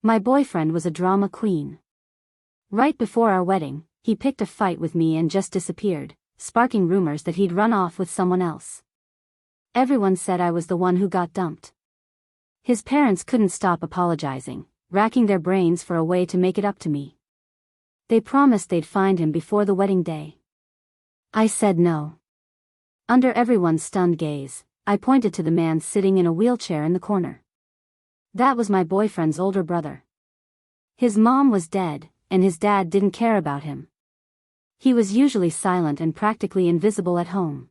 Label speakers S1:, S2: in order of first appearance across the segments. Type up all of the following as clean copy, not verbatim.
S1: My boyfriend was a drama queen. Right before our wedding, he picked a fight with me and just disappeared, sparking rumors that he'd run off with someone else. Everyone said I was the one who got dumped. His parents couldn't stop apologizing, racking their brains for a way to make it up to me. They promised they'd find him before the wedding day. I said no. Under everyone's stunned gaze, I pointed to the man sitting in a wheelchair in the corner. That was my boyfriend's older brother. His mom was dead, and his dad didn't care about him. He was usually silent and practically invisible at home.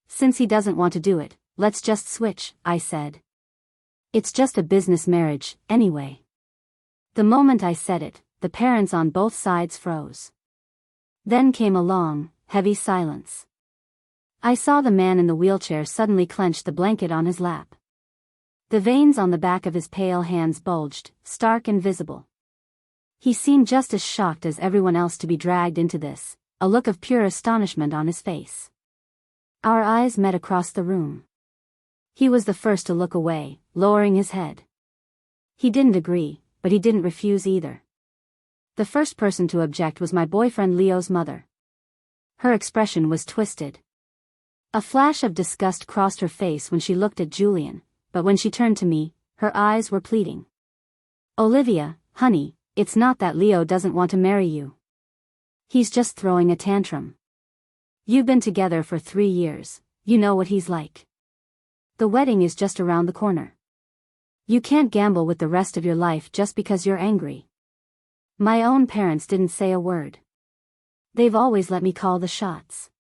S1: Since he doesn't want to do it, let's just switch, I said. It's just a business marriage, anyway. The moment I said it, the parents on both sides froze. Then came a long, heavy silence. I saw the man in the wheelchair suddenly clench the blanket on his lap. The veins on the back of his pale hands bulged, stark and visible. He seemed just as shocked as everyone else to be dragged into this, a look of pure astonishment on his face. Our eyes met across the room. He was the first to look away, lowering his head. He didn't agree, but he didn't refuse either. The first person to object was my boyfriend Leo's mother. Her expression was twisted. A flash of disgust crossed her face when she looked at Julian, but when she turned to me, her eyes were pleading. Olivia, honey, it's not that Leo doesn't want to marry you. He's just throwing a tantrum. You've been together for 3 years, you know what he's like. The wedding is just around the corner. You can't gamble with the rest of your life just because you're angry. My own parents didn't say a word. They've always let me call the shots.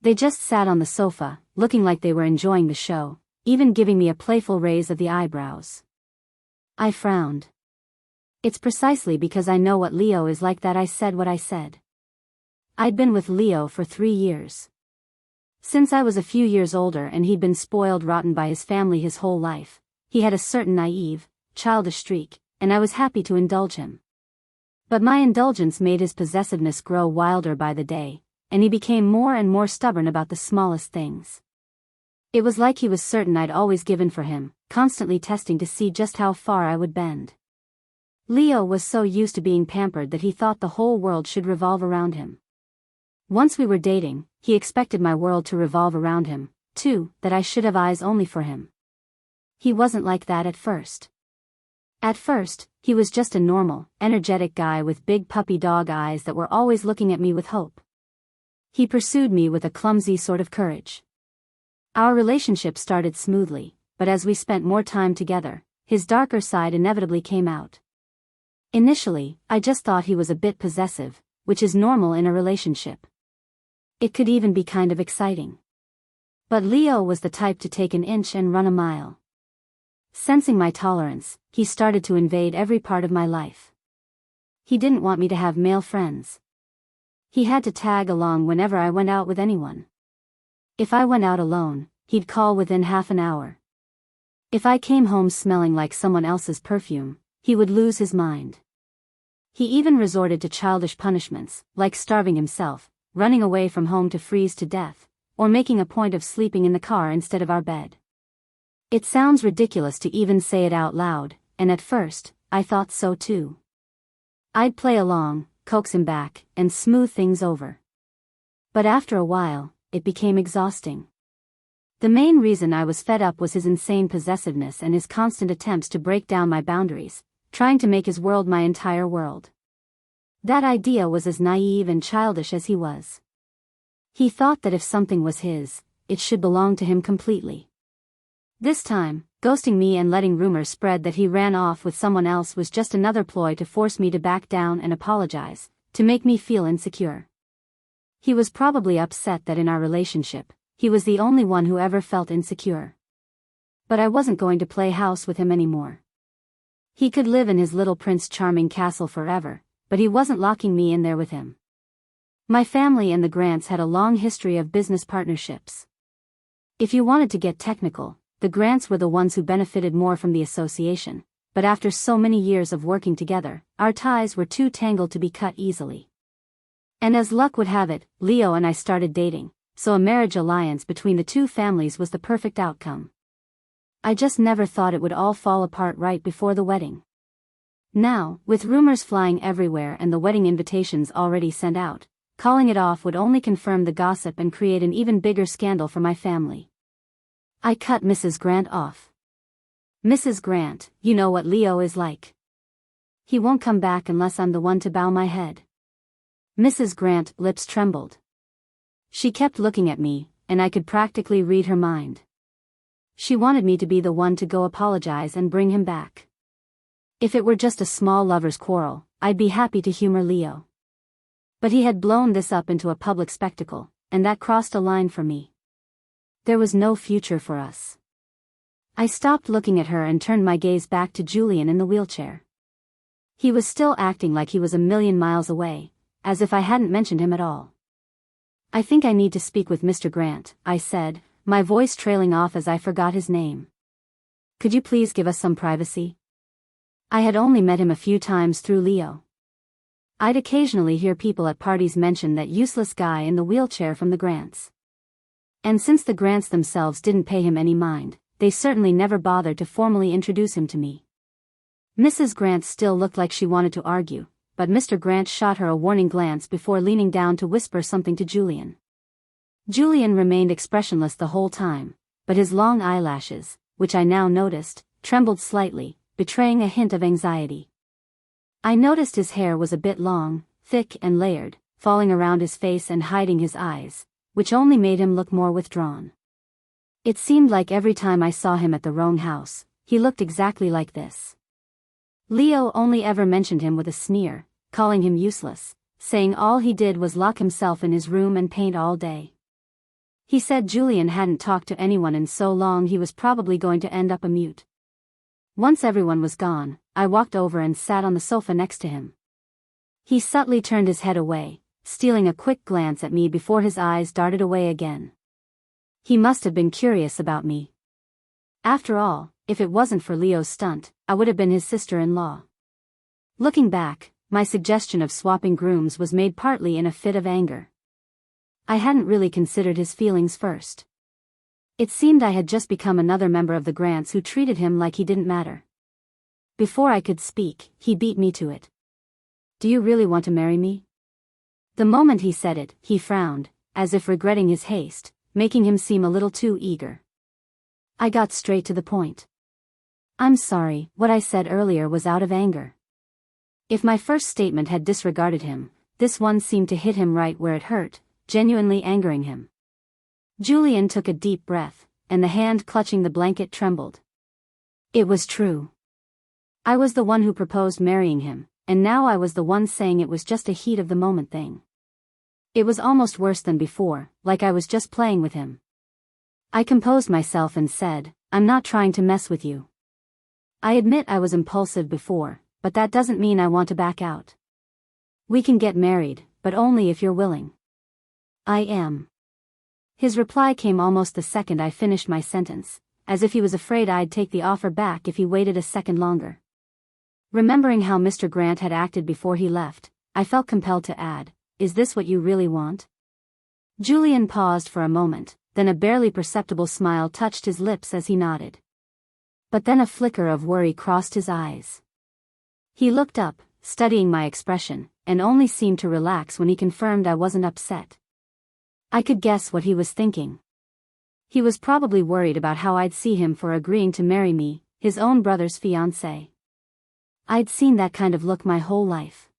S1: They just sat on the sofa, looking like they were enjoying the show, even giving me a playful raise of the eyebrows. I frowned. It's precisely because I know what Leo is like that I said what I said. I'd been with Leo for 3 years. Since I was a few years older and he'd been spoiled rotten by his family his whole life, he had a certain naive, childish streak, and I was happy to indulge him. But my indulgence made his possessiveness grow wilder by the day, and he became more and more stubborn about the smallest things. It was like he was certain I'd always given for him, constantly testing to see just how far I would bend. Leo was so used to being pampered that he thought the whole world should revolve around him. Once we were dating, he expected my world to revolve around him, too, that I should have eyes only for him. He wasn't like that at first. At first, he was just a normal, energetic guy with big puppy dog eyes that were always looking at me with hope. He pursued me with a clumsy sort of courage. Our relationship started smoothly, but as we spent more time together, his darker side inevitably came out. Initially, I just thought he was a bit possessive, which is normal in a relationship. It could even be kind of exciting. But Leo was the type to take an inch and run a mile. Sensing my tolerance, he started to invade every part of my life. He didn't want me to have male friends. He had to tag along whenever I went out with anyone. If I went out alone, he'd call within half an hour. If I came home smelling like someone else's perfume, he would lose his mind. He even resorted to childish punishments, like starving himself, running away from home to freeze to death, or making a point of sleeping in the car instead of our bed. It sounds ridiculous to even say it out loud, and at first, I thought so too. I'd play along, coax him back, and smooth things over. But after a while, it became exhausting. The main reason I was fed up was his insane possessiveness and his constant attempts to break down my boundaries, trying to make his world my entire world. That idea was as naive and childish as he was. He thought that if something was his, it should belong to him completely. This time, ghosting me and letting rumors spread that he ran off with someone else was just another ploy to force me to back down and apologize, to make me feel insecure. He was probably upset that in our relationship, he was the only one who ever felt insecure. But I wasn't going to play house with him anymore. He could live in his little Prince Charming castle forever, but he wasn't locking me in there with him. My family and the Grants had a long history of business partnerships. If you wanted to get technical, the Grants were the ones who benefited more from the association, but after so many years of working together, our ties were too tangled to be cut easily. And as luck would have it, Leo and I started dating, so a marriage alliance between the two families was the perfect outcome. I just never thought it would all fall apart right before the wedding. Now, with rumors flying everywhere and the wedding invitations already sent out, calling it off would only confirm the gossip and create an even bigger scandal for my family. I cut Mrs. Grant off. "Mrs. Grant, you know what Leo is like. He won't come back unless I'm the one to bow my head." Mrs. Grant's lips trembled. She kept looking at me, and I could practically read her mind. She wanted me to be the one to go apologize and bring him back. If it were just a small lover's quarrel, I'd be happy to humor Leo. But he had blown this up into a public spectacle, and that crossed a line for me. There was no future for us. I stopped looking at her and turned my gaze back to Julian in the wheelchair. He was still acting like he was a million miles away, as if I hadn't mentioned him at all. "I think I need to speak with Mr. Grant," I said, my voice trailing off as I forgot his name. "Could you please give us some privacy?" I had only met him a few times through Leo. I'd occasionally hear people at parties mention that useless guy in the wheelchair from the Grants. And since the Grants themselves didn't pay him any mind, they certainly never bothered to formally introduce him to me. Mrs. Grant still looked like she wanted to argue, but Mr. Grant shot her a warning glance before leaning down to whisper something to Julian. Julian remained expressionless the whole time, but his long eyelashes, which I now noticed, trembled slightly, betraying a hint of anxiety. I noticed his hair was a bit long, thick and layered, falling around his face and hiding his eyes, which only made him look more withdrawn. It seemed like every time I saw him at the Roan house, he looked exactly like this. Leo only ever mentioned him with a sneer, calling him useless, saying all he did was lock himself in his room and paint all day. He said Julian hadn't talked to anyone in so long he was probably going to end up a mute. Once everyone was gone, I walked over and sat on the sofa next to him. He subtly turned his head away, stealing a quick glance at me before his eyes darted away again. He must have been curious about me. After all, if it wasn't for Leo's stunt, I would have been his sister-in-law. Looking back, my suggestion of swapping grooms was made partly in a fit of anger. I hadn't really considered his feelings first. It seemed I had just become another member of the Grants who treated him like he didn't matter. Before I could speak, he beat me to it. "Do you really want to marry me?" The moment he said it, he frowned, as if regretting his haste, making him seem a little too eager. I got straight to the point. "I'm sorry, what I said earlier was out of anger." If my first statement had disregarded him, this one seemed to hit him right where it hurt, genuinely angering him. Julian took a deep breath, and the hand clutching the blanket trembled. It was true. I was the one who proposed marrying him, and now I was the one saying it was just a heat of the moment thing. It was almost worse than before, like I was just playing with him. I composed myself and said, "I'm not trying to mess with you. I admit I was impulsive before, but that doesn't mean I want to back out. We can get married, but only if you're willing." "I am." His reply came almost the second I finished my sentence, as if he was afraid I'd take the offer back if he waited a second longer. Remembering how Mr. Grant had acted before he left, I felt compelled to add, "Is this what you really want?" Julian paused for a moment, then a barely perceptible smile touched his lips as he nodded. But then a flicker of worry crossed his eyes. He looked up, studying my expression, and only seemed to relax when he confirmed I wasn't upset. I could guess what he was thinking. He was probably worried about how I'd see him for agreeing to marry me, his own brother's fiancée. I'd seen that kind of look my whole life.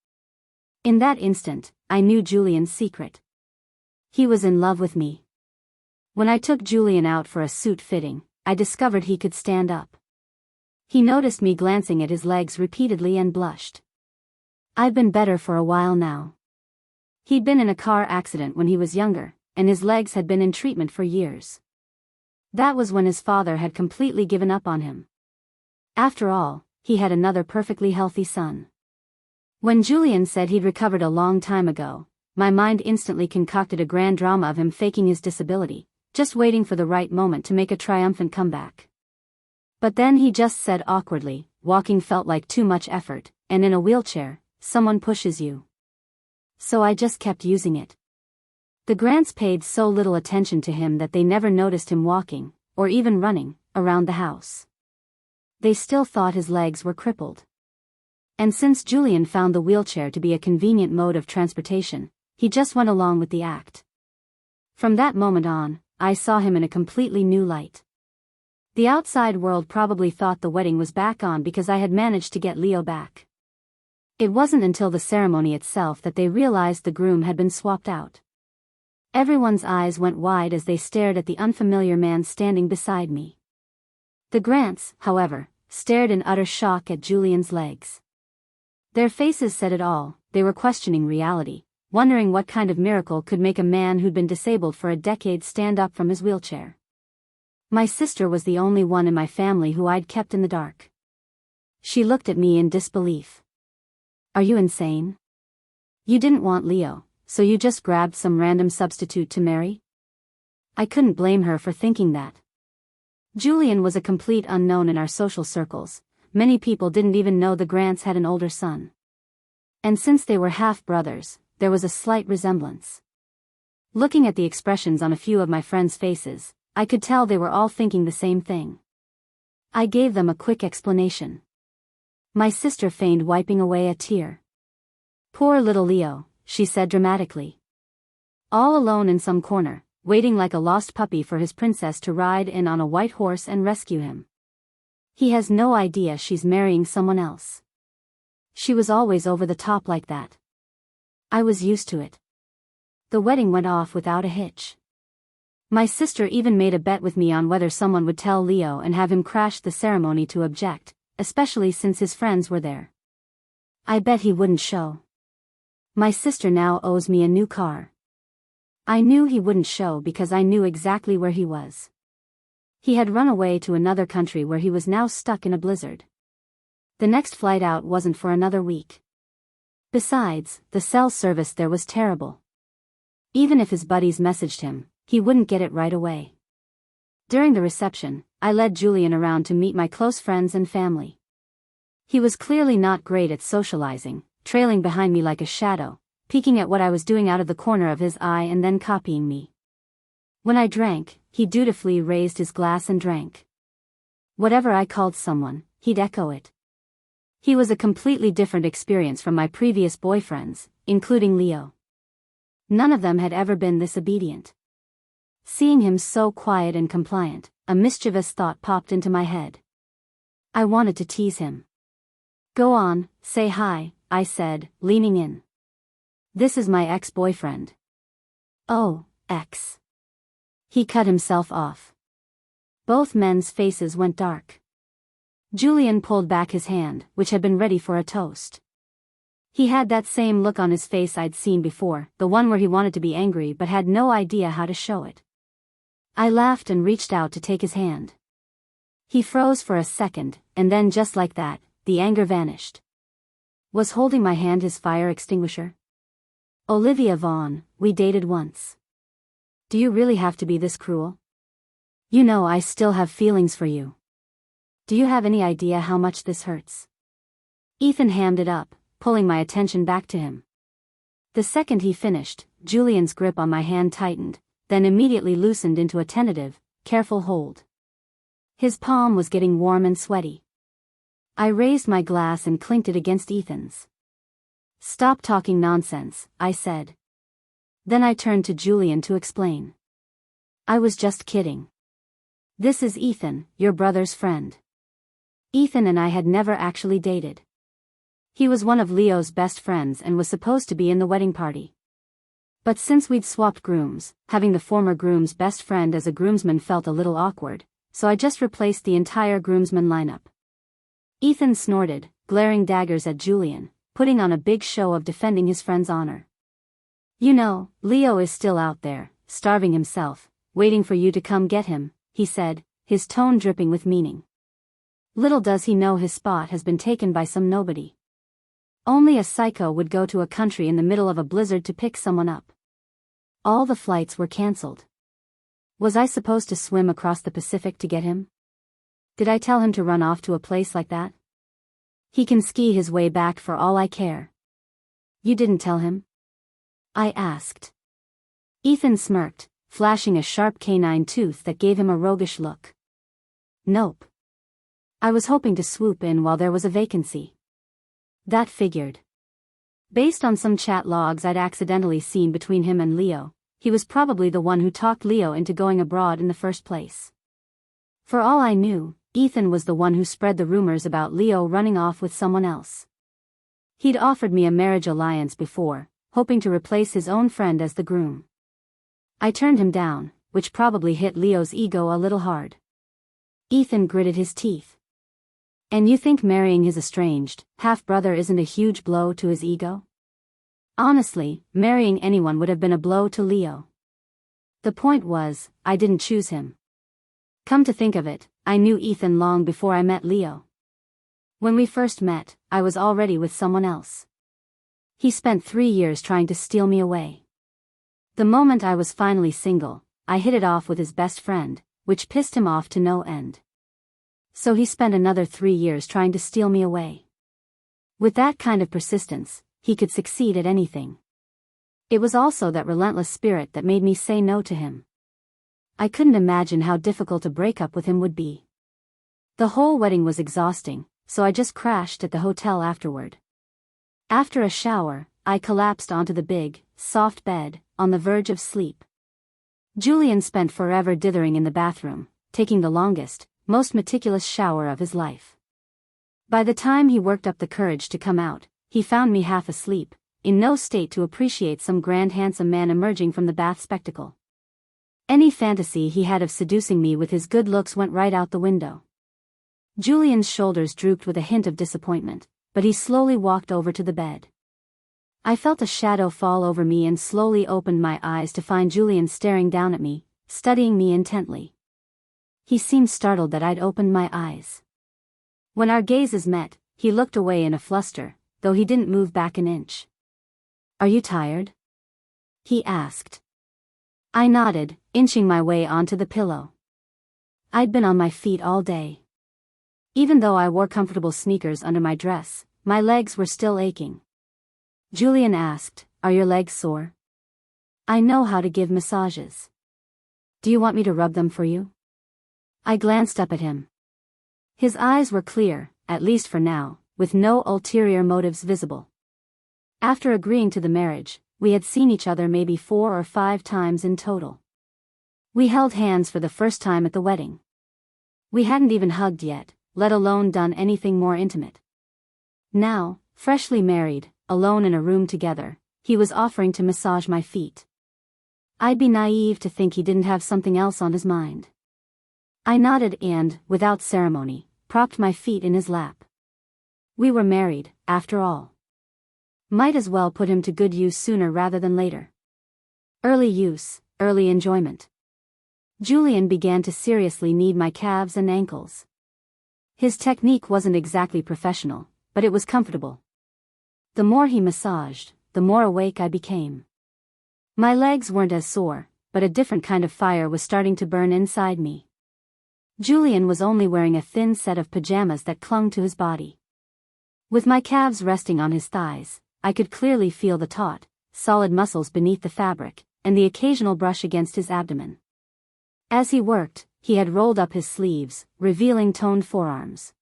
S1: In that instant, I knew Julian's secret. He was in love with me. When I took Julian out for a suit fitting, I discovered he could stand up. He noticed me glancing at his legs repeatedly and blushed. I'd been better for a while now. He'd been in a car accident when he was younger, and his legs had been in treatment for years. That was when his father had completely given up on him. After all, he had another perfectly healthy son. When Julian said he'd recovered a long time ago, my mind instantly concocted a grand drama of him faking his disability, just waiting for the right moment to make a triumphant comeback. But then he just said awkwardly, "Walking felt like too much effort, and in a wheelchair, someone pushes you." So I just kept using it. The Grants paid so little attention to him that they never noticed him walking, or even running, around the house. They still thought his legs were crippled. And since Julian found the wheelchair to be a convenient mode of transportation, he just went along with the act. From that moment on, I saw him in a completely new light. The outside world probably thought the wedding was back on because I had managed to get Leo back. It wasn't until the ceremony itself that they realized the groom had been swapped out. Everyone's eyes went wide as they stared at the unfamiliar man standing beside me. The Grants, however, stared in utter shock at Julian's legs. Their faces said it all. They were questioning reality, wondering what kind of miracle could make a man who'd been disabled for a decade stand up from his wheelchair. My sister was the only one in my family who I'd kept in the dark. She looked at me in disbelief. Are you insane? You didn't want Leo, so you just grabbed some random substitute to marry? I couldn't blame her for thinking that. Julian was a complete unknown in our social circles. Many people didn't even know the Grants had an older son. And since they were half-brothers, there was a slight resemblance. Looking at the expressions on a few of my friends' faces, I could tell they were all thinking the same thing. I gave them a quick explanation. My sister feigned wiping away a tear. Poor little Leo, she said dramatically. All alone in some corner, waiting like a lost puppy for his princess to ride in on a white horse and rescue him. He has no idea she's marrying someone else. She was always over the top like that. I was used to it. The wedding went off without a hitch. My sister even made a bet with me on whether someone would tell Leo and have him crash the ceremony to object, especially since his friends were there. I bet he wouldn't show. My sister now owes me a new car. I knew he wouldn't show because I knew exactly where he was. He had run away to another country where he was now stuck in a blizzard. The next flight out wasn't for another week. Besides, the cell service there was terrible. Even if his buddies messaged him, he wouldn't get it right away. During the reception, I led Julian around to meet my close friends and family. He was clearly not great at socializing, trailing behind me like a shadow, peeking at what I was doing out of the corner of his eye and then copying me. When I drank, he dutifully raised his glass and drank. Whatever I called someone, he'd echo it. He was a completely different experience from my previous boyfriends, including Leo. None of them had ever been this obedient. Seeing him so quiet and compliant, a mischievous thought popped into my head. I wanted to tease him. Go on, say hi, I said, leaning in. This is my ex-boyfriend. Oh, ex. He cut himself off. Both men's faces went dark. Julian pulled back his hand, which had been ready for a toast. He had that same look on his face I'd seen before, the one where he wanted to be angry but had no idea how to show it. I laughed and reached out to take his hand. He froze for a second, and then just like that, the anger vanished. Was holding my hand his fire extinguisher? Olivia Vaughn, we dated once. Do you really have to be this cruel? You know I still have feelings for you. Do you have any idea how much this hurts? Ethan hammed it up, pulling my attention back to him. The second he finished, Julian's grip on my hand tightened, then immediately loosened into a tentative, careful hold. His palm was getting warm and sweaty. I raised my glass and clinked it against Ethan's. Stop talking nonsense, I said. Then I turned to Julian to explain. I was just kidding. This is Ethan, your brother's friend. Ethan and I had never actually dated. He was one of Leo's best friends and was supposed to be in the wedding party. But since we'd swapped grooms, having the former groom's best friend as a groomsman felt a little awkward, so I just replaced the entire groomsman lineup. Ethan snorted, glaring daggers at Julian, putting on a big show of defending his friend's honor. You know, Leo is still out there, starving himself, waiting for you to come get him, he said, his tone dripping with meaning. Little does he know his spot has been taken by some nobody. Only a psycho would go to a country in the middle of a blizzard to pick someone up. All the flights were cancelled. Was I supposed to swim across the Pacific to get him? Did I tell him to run off to a place like that? He can ski his way back for all I care. You didn't tell him? I asked. Ethan smirked, flashing a sharp canine tooth that gave him a roguish look. Nope. I was hoping to swoop in while there was a vacancy. That figured. Based on some chat logs I'd accidentally seen between him and Leo, he was probably the one who talked Leo into going abroad in the first place. For all I knew, Ethan was the one who spread the rumors about Leo running off with someone else. He'd offered me a marriage alliance before, hoping to replace his own friend as the groom. I turned him down, which probably hit Leo's ego a little hard. Ethan gritted his teeth. And you think marrying his estranged half-brother isn't a huge blow to his ego? Honestly, marrying anyone would have been a blow to Leo. The point was, I didn't choose him. Come to think of it, I knew Ethan long before I met Leo. When we first met, I was already with someone else. He spent 3 years trying to steal me away. The moment I was finally single, I hit it off with his best friend, which pissed him off to no end. So he spent another 3 years trying to steal me away. With that kind of persistence, he could succeed at anything. It was also that relentless spirit that made me say no to him. I couldn't imagine how difficult a breakup with him would be. The whole wedding was exhausting, so I just crashed at the hotel afterward. After a shower, I collapsed onto the big, soft bed, on the verge of sleep. Julian spent forever dithering in the bathroom, taking the longest, most meticulous shower of his life. By the time he worked up the courage to come out, he found me half asleep, in no state to appreciate some grand handsome man emerging from the bath spectacle. Any fantasy he had of seducing me with his good looks went right out the window. Julian's shoulders drooped with a hint of disappointment, but he slowly walked over to the bed. I felt a shadow fall over me and slowly opened my eyes to find Julian staring down at me, studying me intently. He seemed startled that I'd opened my eyes. When our gazes met, he looked away in a fluster, though he didn't move back an inch. "Are you tired?" he asked. I nodded, inching my way onto the pillow. I'd been on my feet all day. Even though I wore comfortable sneakers under my dress, my legs were still aching. Julian asked, "Are your legs sore?" "I know how to give massages. Do you want me to rub them for you?" I glanced up at him. His eyes were clear, at least for now, with no ulterior motives visible. After agreeing to the marriage, we had seen each other maybe 4 or 5 times in total. We held hands for the first time at the wedding. We hadn't even hugged yet, let alone done anything more intimate. Now, freshly married, alone in a room together, he was offering to massage my feet. I'd be naive to think he didn't have something else on his mind. I nodded and, without ceremony, propped my feet in his lap. We were married, after all. Might as well put him to good use sooner rather than later. Early use, early enjoyment. Julian began to seriously knead my calves and ankles. His technique wasn't exactly professional, but it was comfortable. The more he massaged, the more awake I became. My legs weren't as sore, but a different kind of fire was starting to burn inside me. Julian was only wearing a thin set of pajamas that clung to his body. With my calves resting on his thighs, I could clearly feel the taut, solid muscles beneath the fabric, and the occasional brush against his abdomen. As he worked, he had rolled up his sleeves, revealing toned forearms.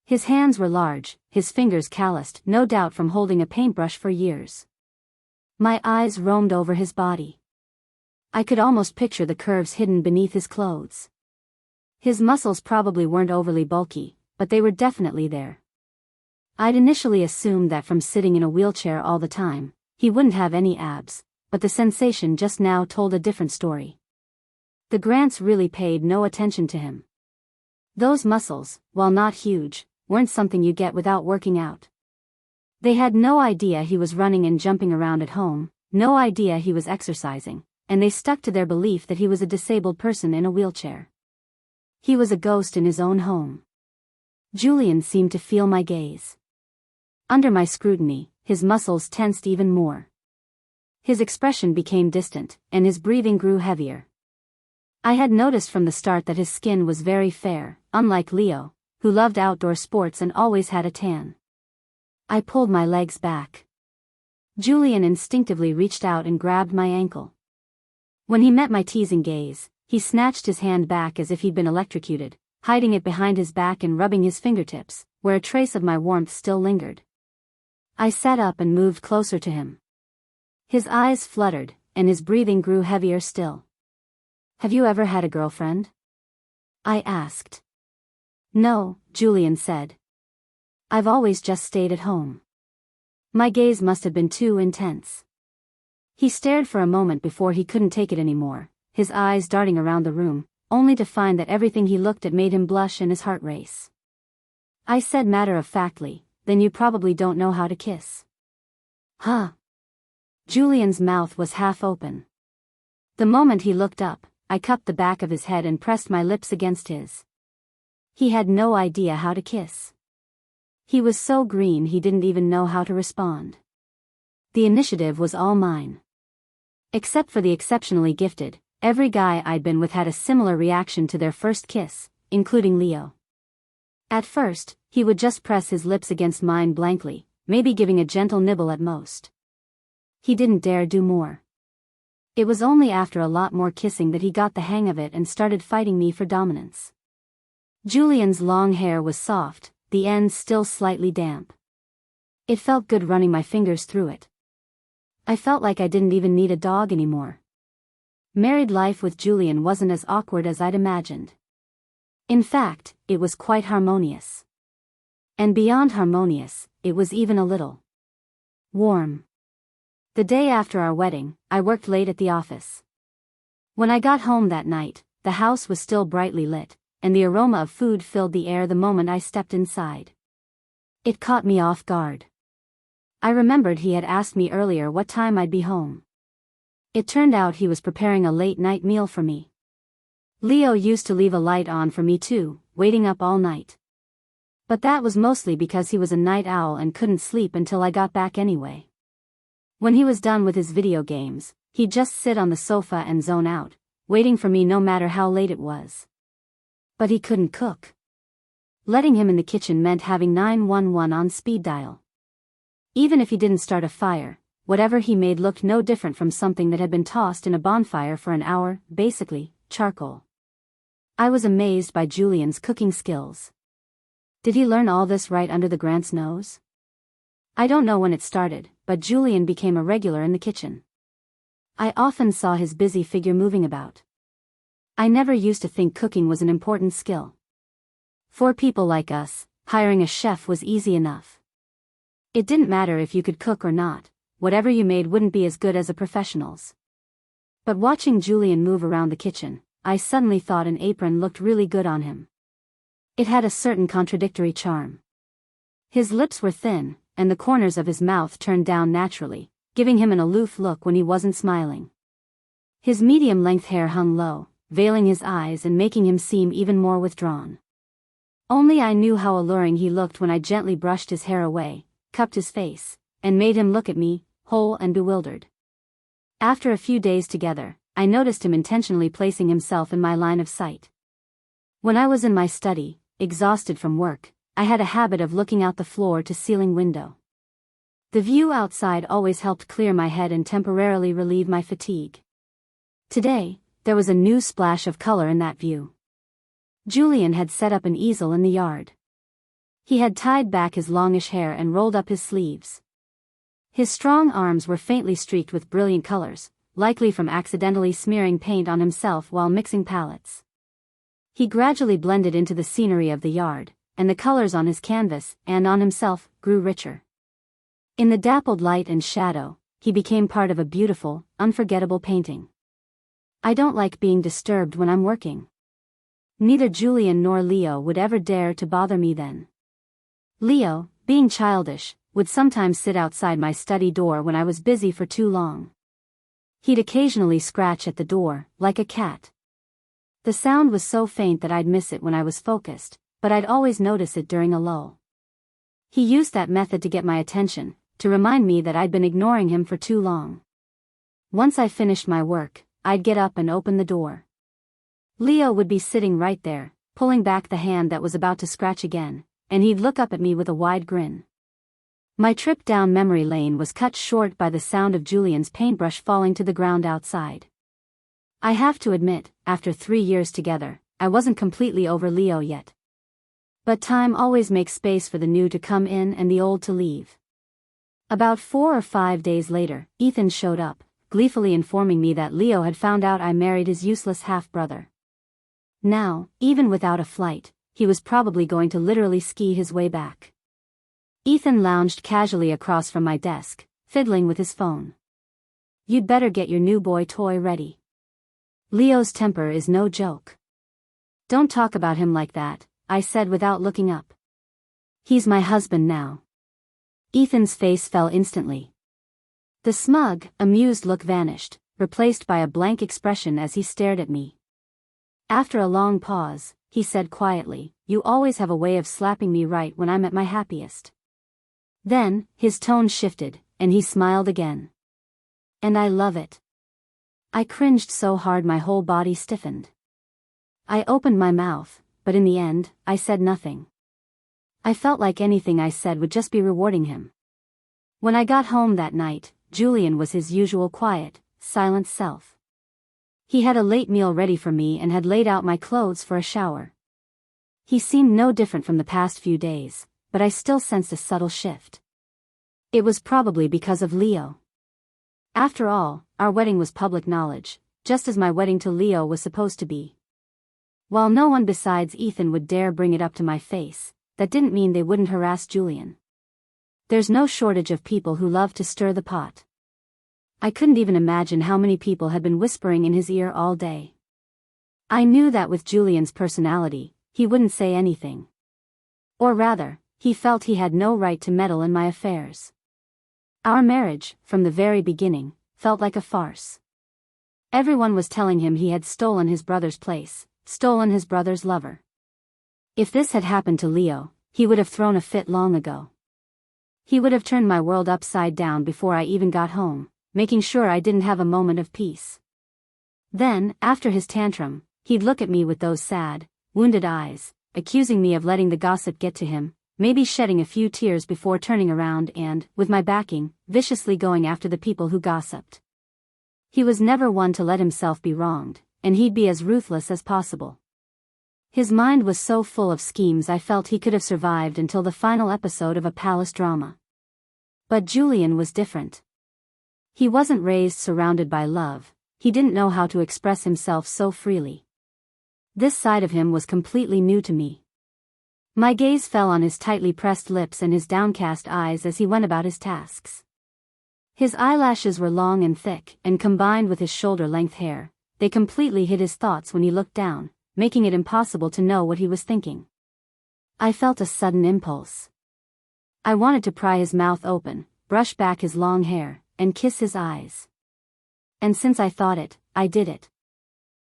S1: His hands were large, his fingers calloused, no doubt from holding a paintbrush for years. My eyes roamed over his body. I could almost picture the curves hidden beneath his clothes. His muscles probably weren't overly bulky, but they were definitely there. I'd initially assumed that from sitting in a wheelchair all the time, he wouldn't have any abs, but the sensation just now told a different story. The Grants really paid no attention to him. Those muscles, while not huge, weren't something you get without working out. They had no idea he was running and jumping around at home, no idea he was exercising, and they stuck to their belief that he was a disabled person in a wheelchair. He was a ghost in his own home. Julian seemed to feel my gaze. Under my scrutiny, his muscles tensed even more. His expression became distant, and his breathing grew heavier. I had noticed from the start that his skin was very fair, unlike Leo, who loved outdoor sports and always had a tan. I pulled my legs back. Julian instinctively reached out and grabbed my ankle. When he met my teasing gaze, he snatched his hand back as if he'd been electrocuted, hiding it behind his back and rubbing his fingertips, where a trace of my warmth still lingered. I sat up and moved closer to him. His eyes fluttered, and his breathing grew heavier still. "Have you ever had a girlfriend?" I asked. "No," Julian said. "I've always just stayed at home." My gaze must have been too intense. He stared for a moment before he couldn't take it anymore, his eyes darting around the room, only to find that everything he looked at made him blush and his heart race. I said matter-of-factly, "Then you probably don't know how to kiss." "Huh?" Julian's mouth was half open. The moment he looked up, I cupped the back of his head and pressed my lips against his. He had no idea how to kiss. He was so green he didn't even know how to respond. The initiative was all mine. Except for the exceptionally gifted, every guy I'd been with had a similar reaction to their first kiss, including Leo. At first, he would just press his lips against mine blankly, maybe giving a gentle nibble at most. He didn't dare do more. It was only after a lot more kissing that he got the hang of it and started fighting me for dominance. Julian's long hair was soft, the ends still slightly damp. It felt good running my fingers through it. I felt like I didn't even need a dog anymore. Married life with Julian wasn't as awkward as I'd imagined. In fact, it was quite harmonious. And beyond harmonious, it was even a little warm. The day after our wedding, I worked late at the office. When I got home that night, the house was still brightly lit, and the aroma of food filled the air the moment I stepped inside. It caught me off guard. I remembered he had asked me earlier what time I'd be home. It turned out he was preparing a late-night meal for me. Leo used to leave a light on for me too, waiting up all night. But that was mostly because he was a night owl and couldn't sleep until I got back anyway. When he was done with his video games, he'd just sit on the sofa and zone out, waiting for me no matter how late it was. But he couldn't cook. Letting him in the kitchen meant having 911 on speed dial. Even if he didn't start a fire, whatever he made looked no different from something that had been tossed in a bonfire for an hour, basically, charcoal. I was amazed by Julian's cooking skills. Did he learn all this right under the Grant's nose? I don't know when it started, but Julian became a regular in the kitchen. I often saw his busy figure moving about. I never used to think cooking was an important skill. For people like us, hiring a chef was easy enough. It didn't matter if you could cook or not, whatever you made wouldn't be as good as a professional's. But watching Julian move around the kitchen, I suddenly thought an apron looked really good on him. It had a certain contradictory charm. His lips were thin, and the corners of his mouth turned down naturally, giving him an aloof look when he wasn't smiling. His medium-length hair hung low, veiling his eyes and making him seem even more withdrawn. Only I knew how alluring he looked when I gently brushed his hair away, cupped his face, and made him look at me, whole and bewildered. After a few days together, I noticed him intentionally placing himself in my line of sight. When I was in my study, exhausted from work, I had a habit of looking out the floor-to-ceiling window. The view outside always helped clear my head and temporarily relieve my fatigue. Today, there was a new splash of color in that view. Julian had set up an easel in the yard. He had tied back his longish hair and rolled up his sleeves. His strong arms were faintly streaked with brilliant colors, likely from accidentally smearing paint on himself while mixing palettes. He gradually blended into the scenery of the yard, and the colors on his canvas and on himself grew richer. In the dappled light and shadow, he became part of a beautiful, unforgettable painting. I don't like being disturbed when I'm working. Neither Julian nor Leo would ever dare to bother me then. Leo, being childish, would sometimes sit outside my study door when I was busy for too long. He'd occasionally scratch at the door, like a cat. The sound was so faint that I'd miss it when I was focused, but I'd always notice it during a lull. He used that method to get my attention, to remind me that I'd been ignoring him for too long. Once I finished my work, I'd get up and open the door. Leo would be sitting right there, pulling back the hand that was about to scratch again, and he'd look up at me with a wide grin. My trip down memory lane was cut short by the sound of Julian's paintbrush falling to the ground outside. I have to admit, after 3 years together, I wasn't completely over Leo yet. But time always makes space for the new to come in and the old to leave. About 4 or 5 days later, Ethan showed up, gleefully informing me that Leo had found out I married his useless half-brother. Now, even without a flight, he was probably going to literally ski his way back. Ethan lounged casually across from my desk, fiddling with his phone. "You'd better get your new boy toy ready. Leo's temper is no joke." "Don't talk about him like that," I said without looking up. "He's my husband now." Ethan's face fell instantly. The smug, amused look vanished, replaced by a blank expression as he stared at me. After a long pause, he said quietly, "You always have a way of slapping me right when I'm at my happiest." Then, his tone shifted, and he smiled again. "And I love it." I cringed so hard my whole body stiffened. I opened my mouth, but in the end, I said nothing. I felt like anything I said would just be rewarding him. When I got home that night, Julian was his usual quiet, silent self. He had a late meal ready for me and had laid out my clothes for a shower. He seemed no different from the past few days, but I still sensed a subtle shift. It was probably because of Leo. After all, our wedding was public knowledge, just as my wedding to Leo was supposed to be. While no one besides Ethan would dare bring it up to my face, that didn't mean they wouldn't harass Julian. There's no shortage of people who love to stir the pot. I couldn't even imagine how many people had been whispering in his ear all day. I knew that with Julian's personality, he wouldn't say anything. Or rather, he felt he had no right to meddle in my affairs. Our marriage, from the very beginning, felt like a farce. Everyone was telling him he had stolen his brother's place, stolen his brother's lover. If this had happened to Leo, he would have thrown a fit long ago. He would have turned my world upside down before I even got home, making sure I didn't have a moment of peace. Then, after his tantrum, he'd look at me with those sad, wounded eyes, accusing me of letting the gossip get to him, maybe shedding a few tears before turning around and, with my backing, viciously going after the people who gossiped. He was never one to let himself be wronged, and he'd be as ruthless as possible. His mind was so full of schemes I felt he could have survived until the final episode of a palace drama. But Julian was different. He wasn't raised surrounded by love, he didn't know how to express himself so freely. This side of him was completely new to me. My gaze fell on his tightly pressed lips and his downcast eyes as he went about his tasks. His eyelashes were long and thick, and combined with his shoulder-length hair, they completely hid his thoughts when he looked down, making it impossible to know what he was thinking. I felt a sudden impulse. I wanted to pry his mouth open, brush back his long hair, and kiss his eyes. And since I thought it, I did it.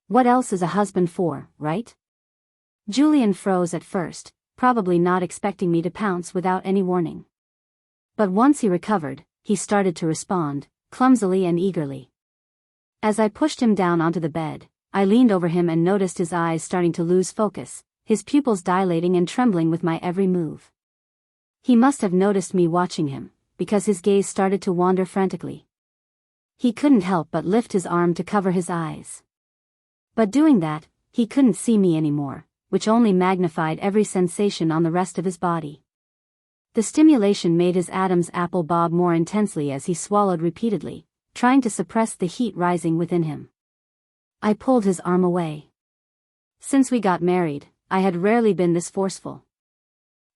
S1: What else is a husband for, right? Julian froze at first, probably not expecting me to pounce without any warning. But once he recovered, he started to respond, clumsily and eagerly. As I pushed him down onto the bed, I leaned over him and noticed his eyes starting to lose focus, his pupils dilating and trembling with my every move. He must have noticed me watching him, because his gaze started to wander frantically. He couldn't help but lift his arm to cover his eyes. But doing that, he couldn't see me anymore, which only magnified every sensation on the rest of his body. The stimulation made his Adam's apple bob more intensely as he swallowed repeatedly, trying to suppress the heat rising within him. I pulled his arm away. Since we got married, I had rarely been this forceful.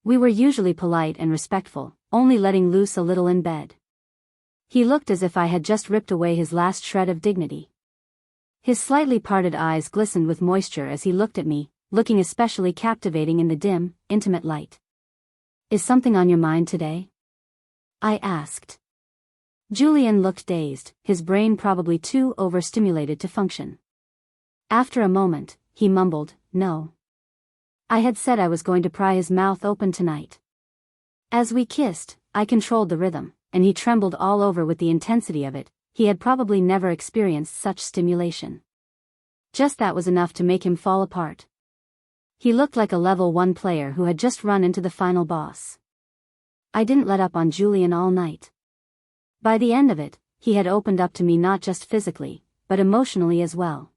S1: We were usually polite and respectful, only letting loose a little in bed. He looked as if I had just ripped away his last shred of dignity. His slightly parted eyes glistened with moisture as he looked at me, looking especially captivating in the dim, intimate light. "Is something on your mind today?" I asked. Julian looked dazed, his brain probably too overstimulated to function. After a moment, he mumbled, "No." I had said I was going to pry his mouth open tonight. As we kissed, I controlled the rhythm, and he trembled all over with the intensity of it. He had probably never experienced such stimulation. Just that was enough to make him fall apart. He looked like a level 1 player who had just run into the final boss. I didn't let up on Julian all night. By the end of it, he had opened up to me not just physically, but emotionally as well.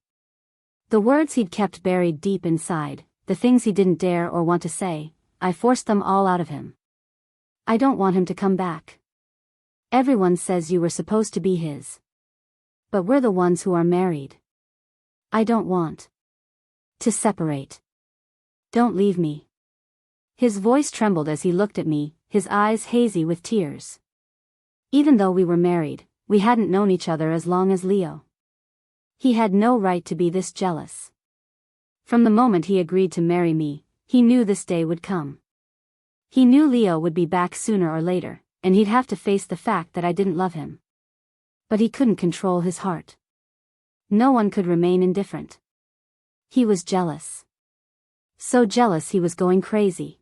S1: The words he'd kept buried deep inside, the things he didn't dare or want to say, I forced them all out of him. I don't want him to come back. Everyone says you were supposed to be his. But we're the ones who are married. I don't want to separate. Don't leave me. His voice trembled as he looked at me, his eyes hazy with tears. Even though we were married, we hadn't known each other as long as Leo. He had no right to be this jealous. From the moment he agreed to marry me, he knew this day would come. He knew Leo would be back sooner or later, and he'd have to face the fact that I didn't love him. But he couldn't control his heart. No one could remain indifferent. He was jealous. So jealous he was going crazy.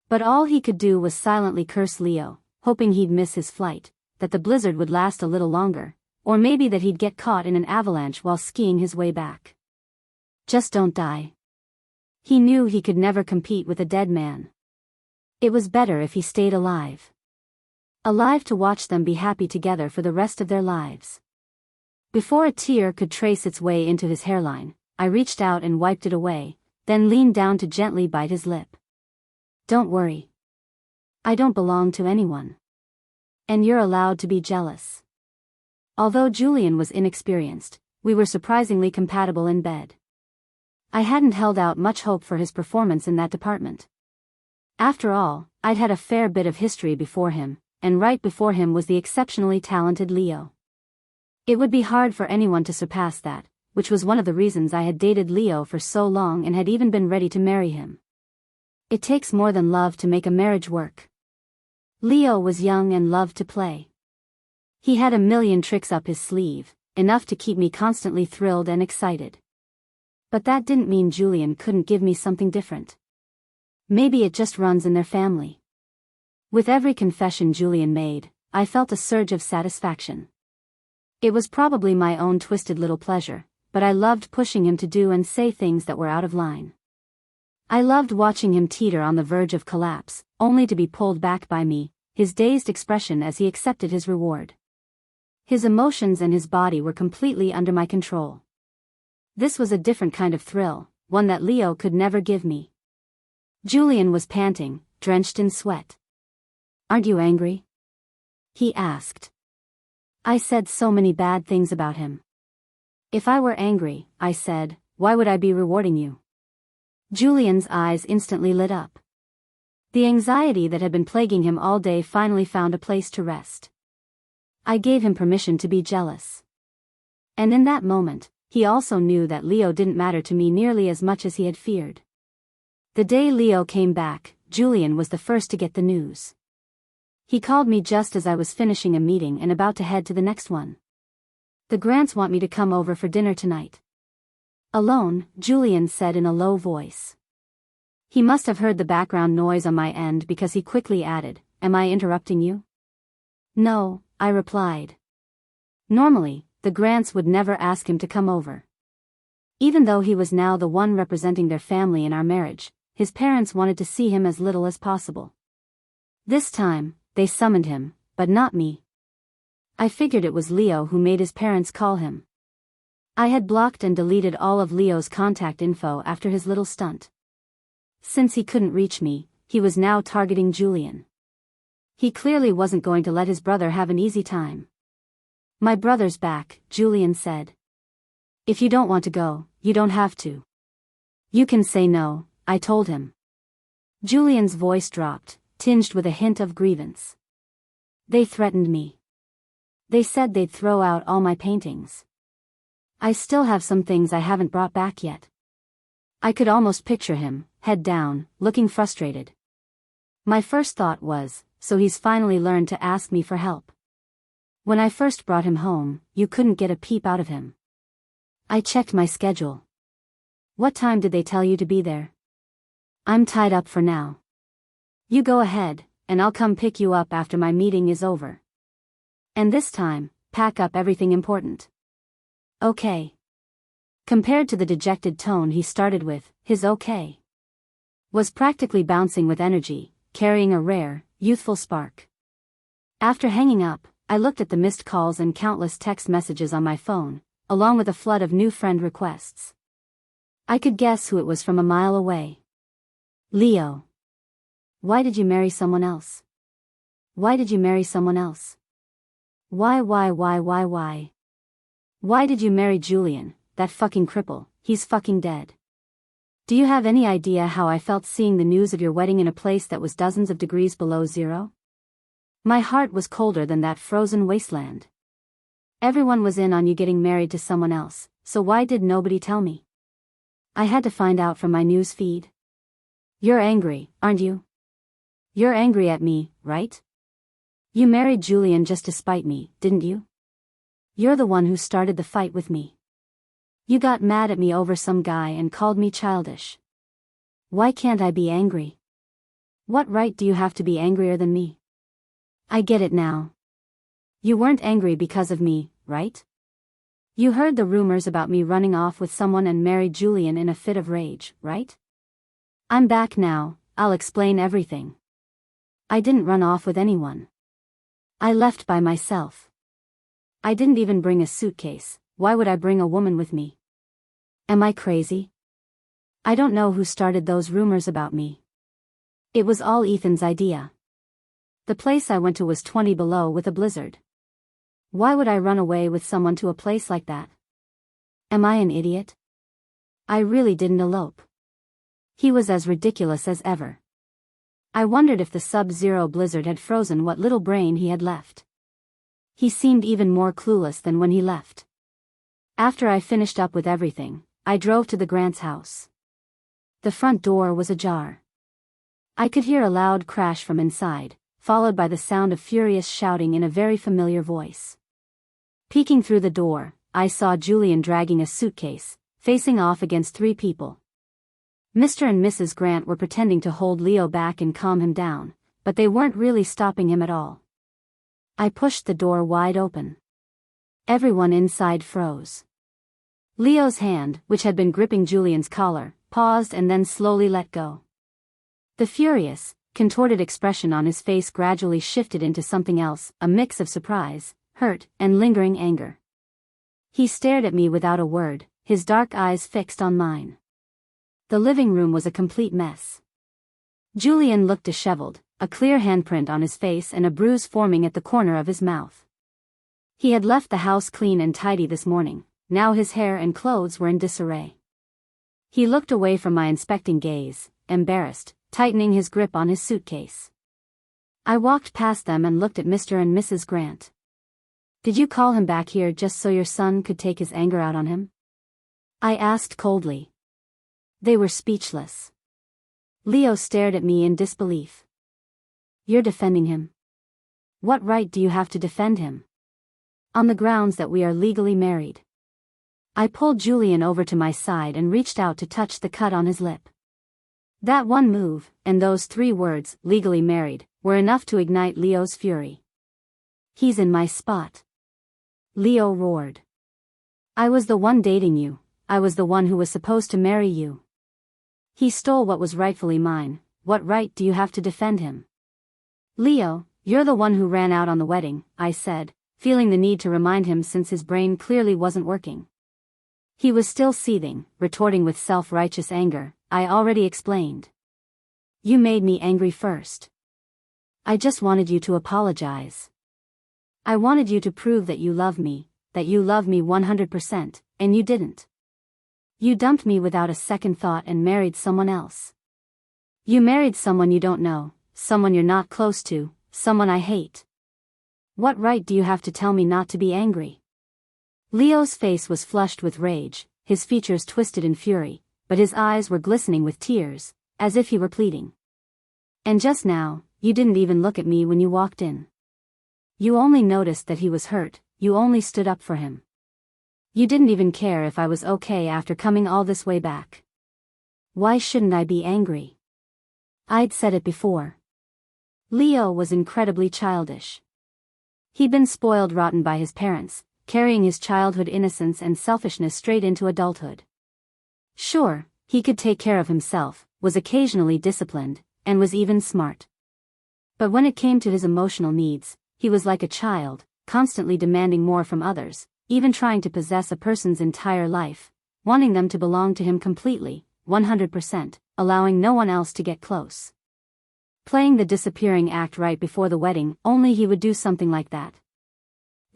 S1: But all he could do was silently curse Leo, hoping he'd miss his flight, that the blizzard would last a little longer, or maybe that he'd get caught in an avalanche while skiing his way back. Just don't die. He knew he could never compete with a dead man. It was better if he stayed alive. Alive to watch them be happy together for the rest of their lives. Before a tear could trace its way into his hairline, I reached out and wiped it away, then leaned down to gently bite his lip. Don't worry. I don't belong to anyone. And you're allowed to be jealous. Although Julian was inexperienced, we were surprisingly compatible in bed. I hadn't held out much hope for his performance in that department. After all, I'd had a fair bit of history before him, and right before him was the exceptionally talented Leo. It would be hard for anyone to surpass that, which was one of the reasons I had dated Leo for so long and had even been ready to marry him. It takes more than love to make a marriage work. Leo was young and loved to play. He had a million tricks up his sleeve, enough to keep me constantly thrilled and excited. But that didn't mean Julian couldn't give me something different. Maybe it just runs in their family. With every confession Julian made, I felt a surge of satisfaction. It was probably my own twisted little pleasure, but I loved pushing him to do and say things that were out of line. I loved watching him teeter on the verge of collapse, only to be pulled back by me, his dazed expression as he accepted his reward. His emotions and his body were completely under my control. This was a different kind of thrill, one that Leo could never give me. Julian was panting, drenched in sweat. Aren't you angry? He asked. I said so many bad things about him. If I were angry, I said, why would I be rewarding you? Julian's eyes instantly lit up. The anxiety that had been plaguing him all day finally found a place to rest. I gave him permission to be jealous. And in that moment, he also knew that Leo didn't matter to me nearly as much as he had feared. The day Leo came back, Julian was the first to get the news. He called me just as I was finishing a meeting and about to head to the next one. The Grants want me to come over for dinner tonight. Alone, Julian said in a low voice. He must have heard the background noise on my end because he quickly added, Am I interrupting you? No, I replied. Normally, the Grants would never ask him to come over. Even though he was now the one representing their family in our marriage, his parents wanted to see him as little as possible. This time, they summoned him, but not me. I figured it was Leo who made his parents call him. I had blocked and deleted all of Leo's contact info after his little stunt. Since he couldn't reach me, he was now targeting Julian. He clearly wasn't going to let his brother have an easy time. My brother's back, Julian said. If you don't want to go, you don't have to. You can say no, I told him. Julian's voice dropped, tinged with a hint of grievance. They threatened me. They said they'd throw out all my paintings. I still have some things I haven't brought back yet. I could almost picture him, head down, looking frustrated. My first thought was, so he's finally learned to ask me for help. When I first brought him home, you couldn't get a peep out of him. I checked my schedule. What time did they tell you to be there? I'm tied up for now. You go ahead, and I'll come pick you up after my meeting is over. And this time, pack up everything important. Okay. Compared to the dejected tone he started with, his okay was practically bouncing with energy, carrying a rare, youthful spark. After hanging up, I looked at the missed calls and countless text messages on my phone, along with a flood of new friend requests. I could guess who it was from a mile away. Leo. Why did you marry someone else? Why did you marry someone else? Why? Why did you marry Julian, that fucking cripple? He's fucking dead. Do you have any idea how I felt seeing the news of your wedding in a place that was dozens of degrees below zero? My heart was colder than that frozen wasteland. Everyone was in on you getting married to someone else, so why did nobody tell me? I had to find out from my news feed. You're angry, aren't you? You're angry at me, right? You married Julian just to spite me, didn't you? You're the one who started the fight with me. You got mad at me over some guy and called me childish. Why can't I be angry? What right do you have to be angrier than me? I get it now. You weren't angry because of me, right? You heard the rumors about me running off with someone and married Julian in a fit of rage, right? I'm back now, I'll explain everything. I didn't run off with anyone. I left by myself. I didn't even bring a suitcase. Why would I bring a woman with me? Am I crazy? I don't know who started those rumors about me. It was all Ethan's idea. The place I went to was 20 below with a blizzard. Why would I run away with someone to a place like that? Am I an idiot? I really didn't elope. He was as ridiculous as ever. I wondered if the sub-zero blizzard had frozen what little brain he had left. He seemed even more clueless than when he left. After I finished up with everything, I drove to the Grant's house. The front door was ajar. I could hear a loud crash from inside, followed by the sound of furious shouting in a very familiar voice. Peeking through the door, I saw Julian dragging a suitcase, facing off against 3 people. Mr. and Mrs. Grant were pretending to hold Leo back and calm him down, but they weren't really stopping him at all. I pushed the door wide open. Everyone inside froze. Leo's hand, which had been gripping Julian's collar, paused and then slowly let go. The furious, contorted expression on his face gradually shifted into something else, a mix of surprise, hurt, and lingering anger. He stared at me without a word, his dark eyes fixed on mine. The living room was a complete mess. Julian looked disheveled, a clear handprint on his face and a bruise forming at the corner of his mouth. He had left the house clean and tidy this morning, now his hair and clothes were in disarray. He looked away from my inspecting gaze, embarrassed, tightening his grip on his suitcase. I walked past them and looked at Mr. and Mrs. Grant. Did you call him back here just so your son could take his anger out on him? I asked coldly. They were speechless. Leo stared at me in disbelief. You're defending him? What right do you have to defend him? On the grounds that we are legally married. I pulled Julian over to my side and reached out to touch the cut on his lip. That one move, and those 3 words, legally married, were enough to ignite Leo's fury. He's in my spot. Leo roared. I was the one dating you, I was the one who was supposed to marry you. He stole what was rightfully mine, what right do you have to defend him? Leo, you're the one who ran out on the wedding, I said, feeling the need to remind him since his brain clearly wasn't working. He was still seething, retorting with self-righteous anger. I already explained. You made me angry first. I just wanted you to apologize. I wanted you to prove that you love me 100%, and you didn't. You dumped me without a second thought and married someone else. You married someone you don't know, someone you're not close to, someone I hate. What right do you have to tell me not to be angry? Leo's face was flushed with rage, his features twisted in fury, but his eyes were glistening with tears, as if he were pleading. And just now, you didn't even look at me when you walked in. You only noticed that he was hurt, you only stood up for him. You didn't even care if I was okay after coming all this way back. Why shouldn't I be angry? I'd said it before. Leo was incredibly childish. He'd been spoiled rotten by his parents, carrying his childhood innocence and selfishness straight into adulthood. Sure, he could take care of himself, was occasionally disciplined, and was even smart. But when it came to his emotional needs, he was like a child, constantly demanding more from others, even trying to possess a person's entire life, wanting them to belong to him completely, 100%, allowing no one else to get close. Playing the disappearing act right before the wedding, only he would do something like that.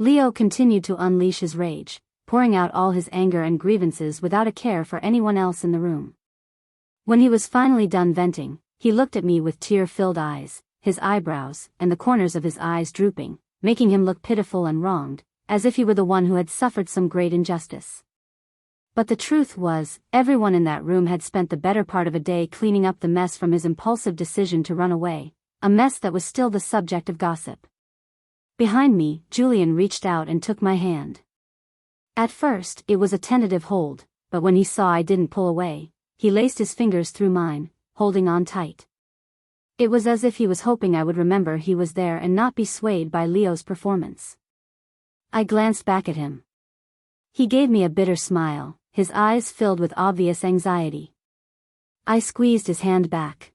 S1: Leo continued to unleash his rage, pouring out all his anger and grievances without a care for anyone else in the room. When he was finally done venting, he looked at me with tear-filled eyes, his eyebrows and the corners of his eyes drooping, making him look pitiful and wronged, as if he were the one who had suffered some great injustice. But the truth was, everyone in that room had spent the better part of a day cleaning up the mess from his impulsive decision to run away, a mess that was still the subject of gossip. Behind me, Julian reached out and took my hand. At first, it was a tentative hold, but when he saw I didn't pull away, he laced his fingers through mine, holding on tight. It was as if he was hoping I would remember he was there and not be swayed by Leo's performance. I glanced back at him. He gave me a bitter smile, his eyes filled with obvious anxiety. I squeezed his hand back.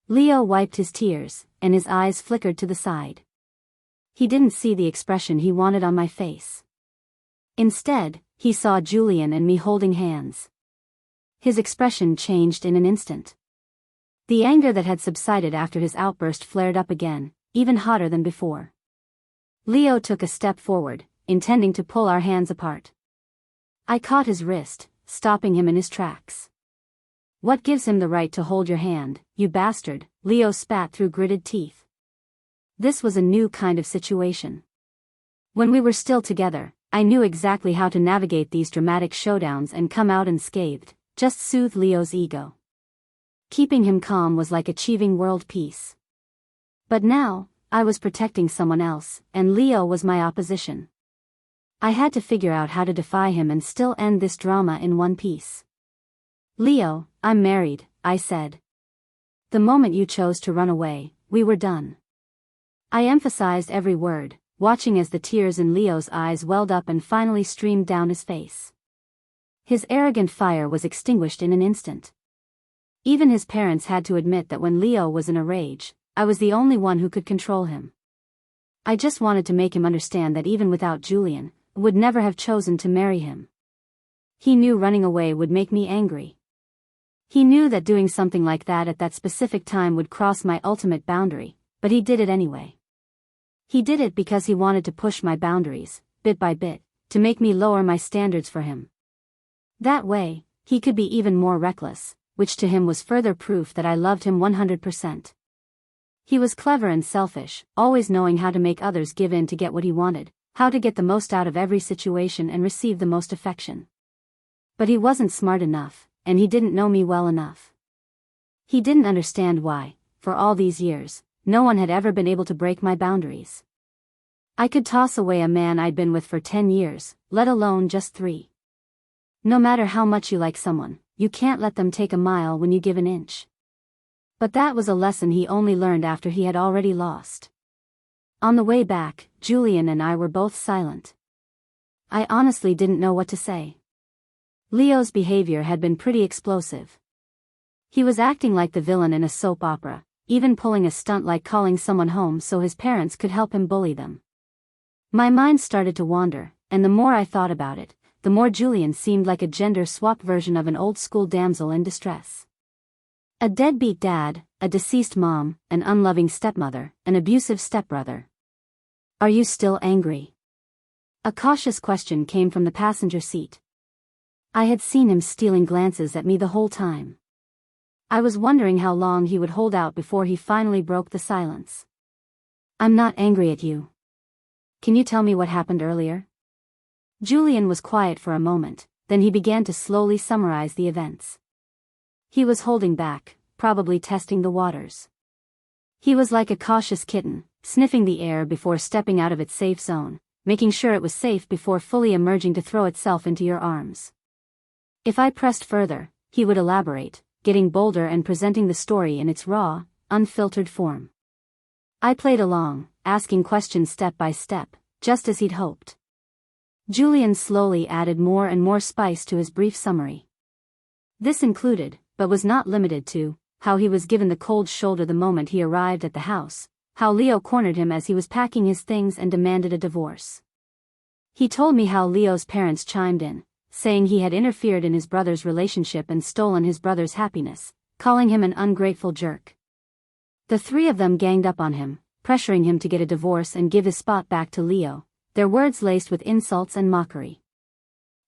S1: Leo wiped his tears, and his eyes flickered to the side. He didn't see the expression he wanted on my face. Instead, he saw Julian and me holding hands. His expression changed in an instant. The anger that had subsided after his outburst flared up again, even hotter than before. Leo took a step forward, intending to pull our hands apart. I caught his wrist, stopping him in his tracks. "What gives him the right to hold your hand, you bastard?" Leo spat through gritted teeth. This was a new kind of situation. When we were still together, I knew exactly how to navigate these dramatic showdowns and come out unscathed, just soothe Leo's ego. Keeping him calm was like achieving world peace. But now, I was protecting someone else, and Leo was my opposition. I had to figure out how to defy him and still end this drama in one piece. "Leo, I'm married," I said. "The moment you chose to run away, we were done." I emphasized every word, watching as the tears in Leo's eyes welled up and finally streamed down his face. His arrogant fire was extinguished in an instant. Even his parents had to admit that when Leo was in a rage, I was the only one who could control him. I just wanted to make him understand that even without Julian, I would never have chosen to marry him. He knew running away would make me angry. He knew that doing something like that at that specific time would cross my ultimate boundary, but he did it anyway. He did it because he wanted to push my boundaries, bit by bit, to make me lower my standards for him. That way, he could be even more reckless, which to him was further proof that I loved him 100%. He was clever and selfish, always knowing how to make others give in to get what he wanted, how to get the most out of every situation and receive the most affection. But he wasn't smart enough, and he didn't know me well enough. He didn't understand why, for all these years, no one had ever been able to break my boundaries. I could toss away a man I'd been with for 10 years, let alone just 3. No matter how much you like someone, you can't let them take a mile when you give an inch. But that was a lesson he only learned after he had already lost. On the way back, Julian and I were both silent. I honestly didn't know what to say. Leo's behavior had been pretty explosive. He was acting like the villain in a soap opera, even pulling a stunt like calling someone home so his parents could help him bully them. My mind started to wander, and the more I thought about it, the more Julian seemed like a gender-swapped version of an old-school damsel in distress. A deadbeat dad, a deceased mom, an unloving stepmother, an abusive stepbrother. "Are you still angry?" A cautious question came from the passenger seat. I had seen him stealing glances at me the whole time. I was wondering how long he would hold out before he finally broke the silence. "I'm not angry at you. Can you tell me what happened earlier?" Julian was quiet for a moment, then he began to slowly summarize the events. He was holding back, probably testing the waters. He was like a cautious kitten, sniffing the air before stepping out of its safe zone, making sure it was safe before fully emerging to throw itself into your arms. If I pressed further, he would elaborate, getting bolder and presenting the story in its raw, unfiltered form. I played along, asking questions step by step, just as he'd hoped. Julian slowly added more and more spice to his brief summary. This included, but was not limited to, how he was given the cold shoulder the moment he arrived at the house, how Leo cornered him as he was packing his things and demanded a divorce. He told me how Leo's parents chimed in, saying he had interfered in his brother's relationship and stolen his brother's happiness, calling him an ungrateful jerk. The 3 of them ganged up on him, pressuring him to get a divorce and give his spot back to Leo, their words laced with insults and mockery.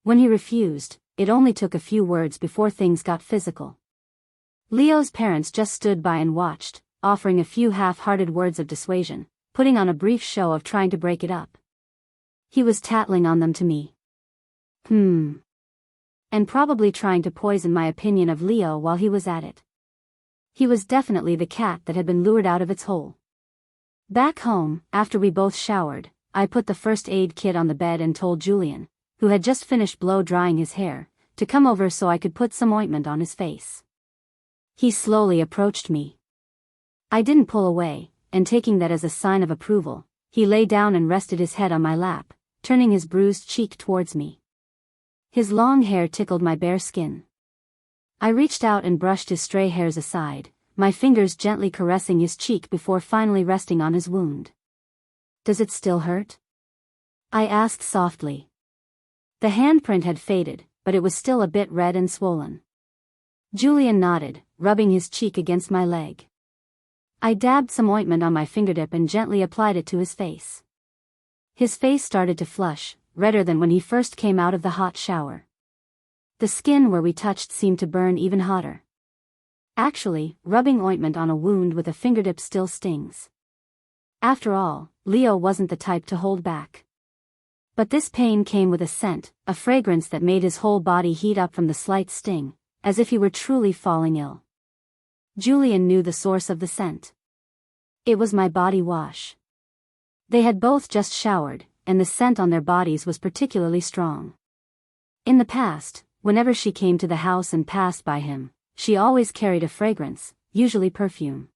S1: When he refused, it only took a few words before things got physical. Leo's parents just stood by and watched, offering a few half-hearted words of dissuasion, putting on a brief show of trying to break it up. He was tattling on them to me. And probably trying to poison my opinion of Leo while he was at it. He was definitely the cat that had been lured out of its hole. Back home, after we both showered, I put the first aid kit on the bed and told Julian, who had just finished blow-drying his hair, to come over so I could put some ointment on his face. He slowly approached me. I didn't pull away, and taking that as a sign of approval, he lay down and rested his head on my lap, turning his bruised cheek towards me. His long hair tickled my bare skin. I reached out and brushed his stray hairs aside, my fingers gently caressing his cheek before finally resting on his wound. "Does it still hurt?" I asked softly. The handprint had faded, but it was still a bit red and swollen. Julian nodded, rubbing his cheek against my leg. I dabbed some ointment on my fingertip and gently applied it to his face. His face started to flush, redder than when he first came out of the hot shower. The skin where we touched seemed to burn even hotter. Actually, rubbing ointment on a wound with a fingertip still stings. After all, Leo wasn't the type to hold back. But this pain came with a scent, a fragrance that made his whole body heat up from the slight sting, as if he were truly falling ill. Julian knew the source of the scent. It was my body wash. They had both just showered, and the scent on their bodies was particularly strong. In the past, whenever she came to the house and passed by him, she always carried a fragrance, usually perfume.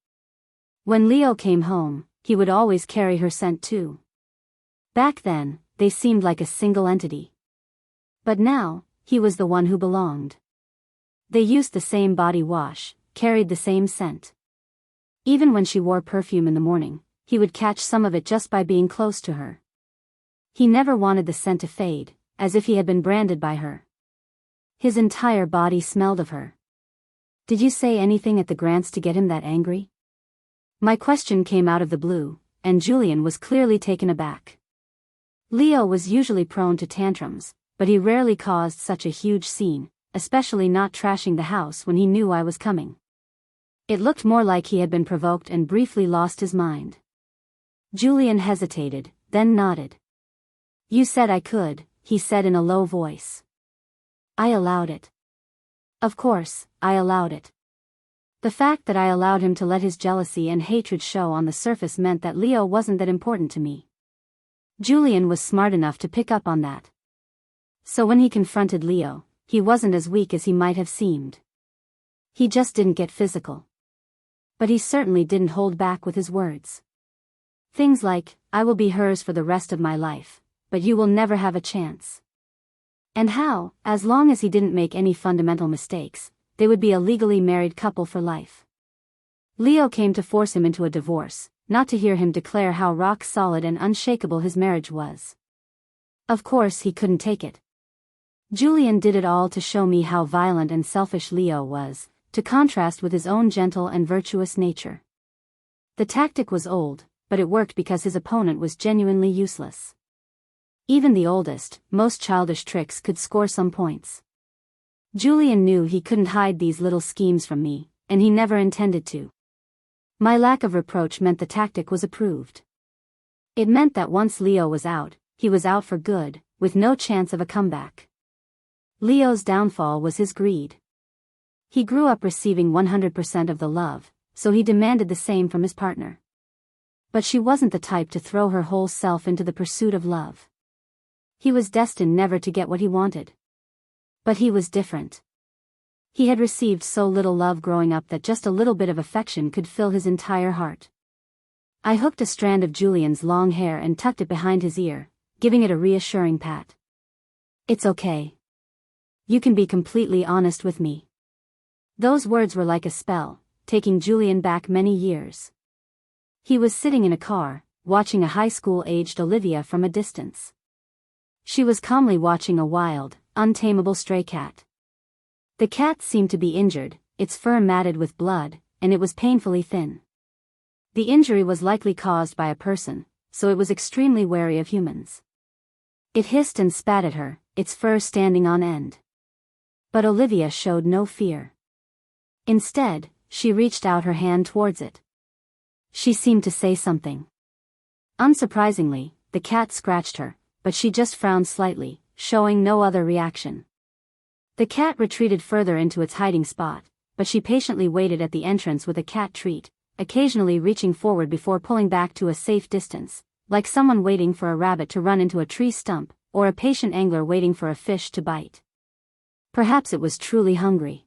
S1: When Leo came home, he would always carry her scent too. Back then, they seemed like a single entity. But now, he was the one who belonged. They used the same body wash, carried the same scent. Even when she wore perfume in the morning, he would catch some of it just by being close to her. He never wanted the scent to fade, as if he had been branded by her. His entire body smelled of her. "Did you say anything at the Grants to get him that angry?" My question came out of the blue, and Julian was clearly taken aback. Leo was usually prone to tantrums, but he rarely caused such a huge scene, especially not trashing the house when he knew I was coming. It looked more like he had been provoked and briefly lost his mind. Julian hesitated, then nodded. "You said I could," he said in a low voice. "I allowed it." Of course, I allowed it. The fact that I allowed him to let his jealousy and hatred show on the surface meant that Leo wasn't that important to me. Julian was smart enough to pick up on that. So when he confronted Leo, he wasn't as weak as he might have seemed. He just didn't get physical. But he certainly didn't hold back with his words. Things like, "I will be hers for the rest of my life, but you will never have a chance." And how, as long as he didn't make any fundamental mistakes, they would be a legally married couple for life. Leo came to force him into a divorce, not to hear him declare how rock-solid and unshakable his marriage was. Of course he couldn't take it. Julian did it all to show me how violent and selfish Leo was, to contrast with his own gentle and virtuous nature. The tactic was old, but it worked because his opponent was genuinely useless. Even the oldest, most childish tricks could score some points. Julian knew he couldn't hide these little schemes from me, and he never intended to. My lack of reproach meant the tactic was approved. It meant that once Leo was out, he was out for good, with no chance of a comeback. Leo's downfall was his greed. He grew up receiving 100% of the love, so he demanded the same from his partner. But she wasn't the type to throw her whole self into the pursuit of love. He was destined never to get what he wanted. But he was different. He had received so little love growing up that just a little bit of affection could fill his entire heart. I hooked a strand of Julian's long hair and tucked it behind his ear, giving it a reassuring pat. "It's okay. You can be completely honest with me." Those words were like a spell, taking Julian back many years. He was sitting in a car, watching a high school-aged Olivia from a distance. She was calmly watching a wild, untamable stray cat. The cat seemed to be injured, its fur matted with blood, and it was painfully thin. The injury was likely caused by a person, so it was extremely wary of humans. It hissed and spat at her, its fur standing on end. But Olivia showed no fear. Instead, she reached out her hand towards it. She seemed to say something. Unsurprisingly, the cat scratched her, but she just frowned slightly, showing no other reaction. The cat retreated further into its hiding spot, but she patiently waited at the entrance with a cat treat, occasionally reaching forward before pulling back to a safe distance, like someone waiting for a rabbit to run into a tree stump, or a patient angler waiting for a fish to bite. Perhaps it was truly hungry.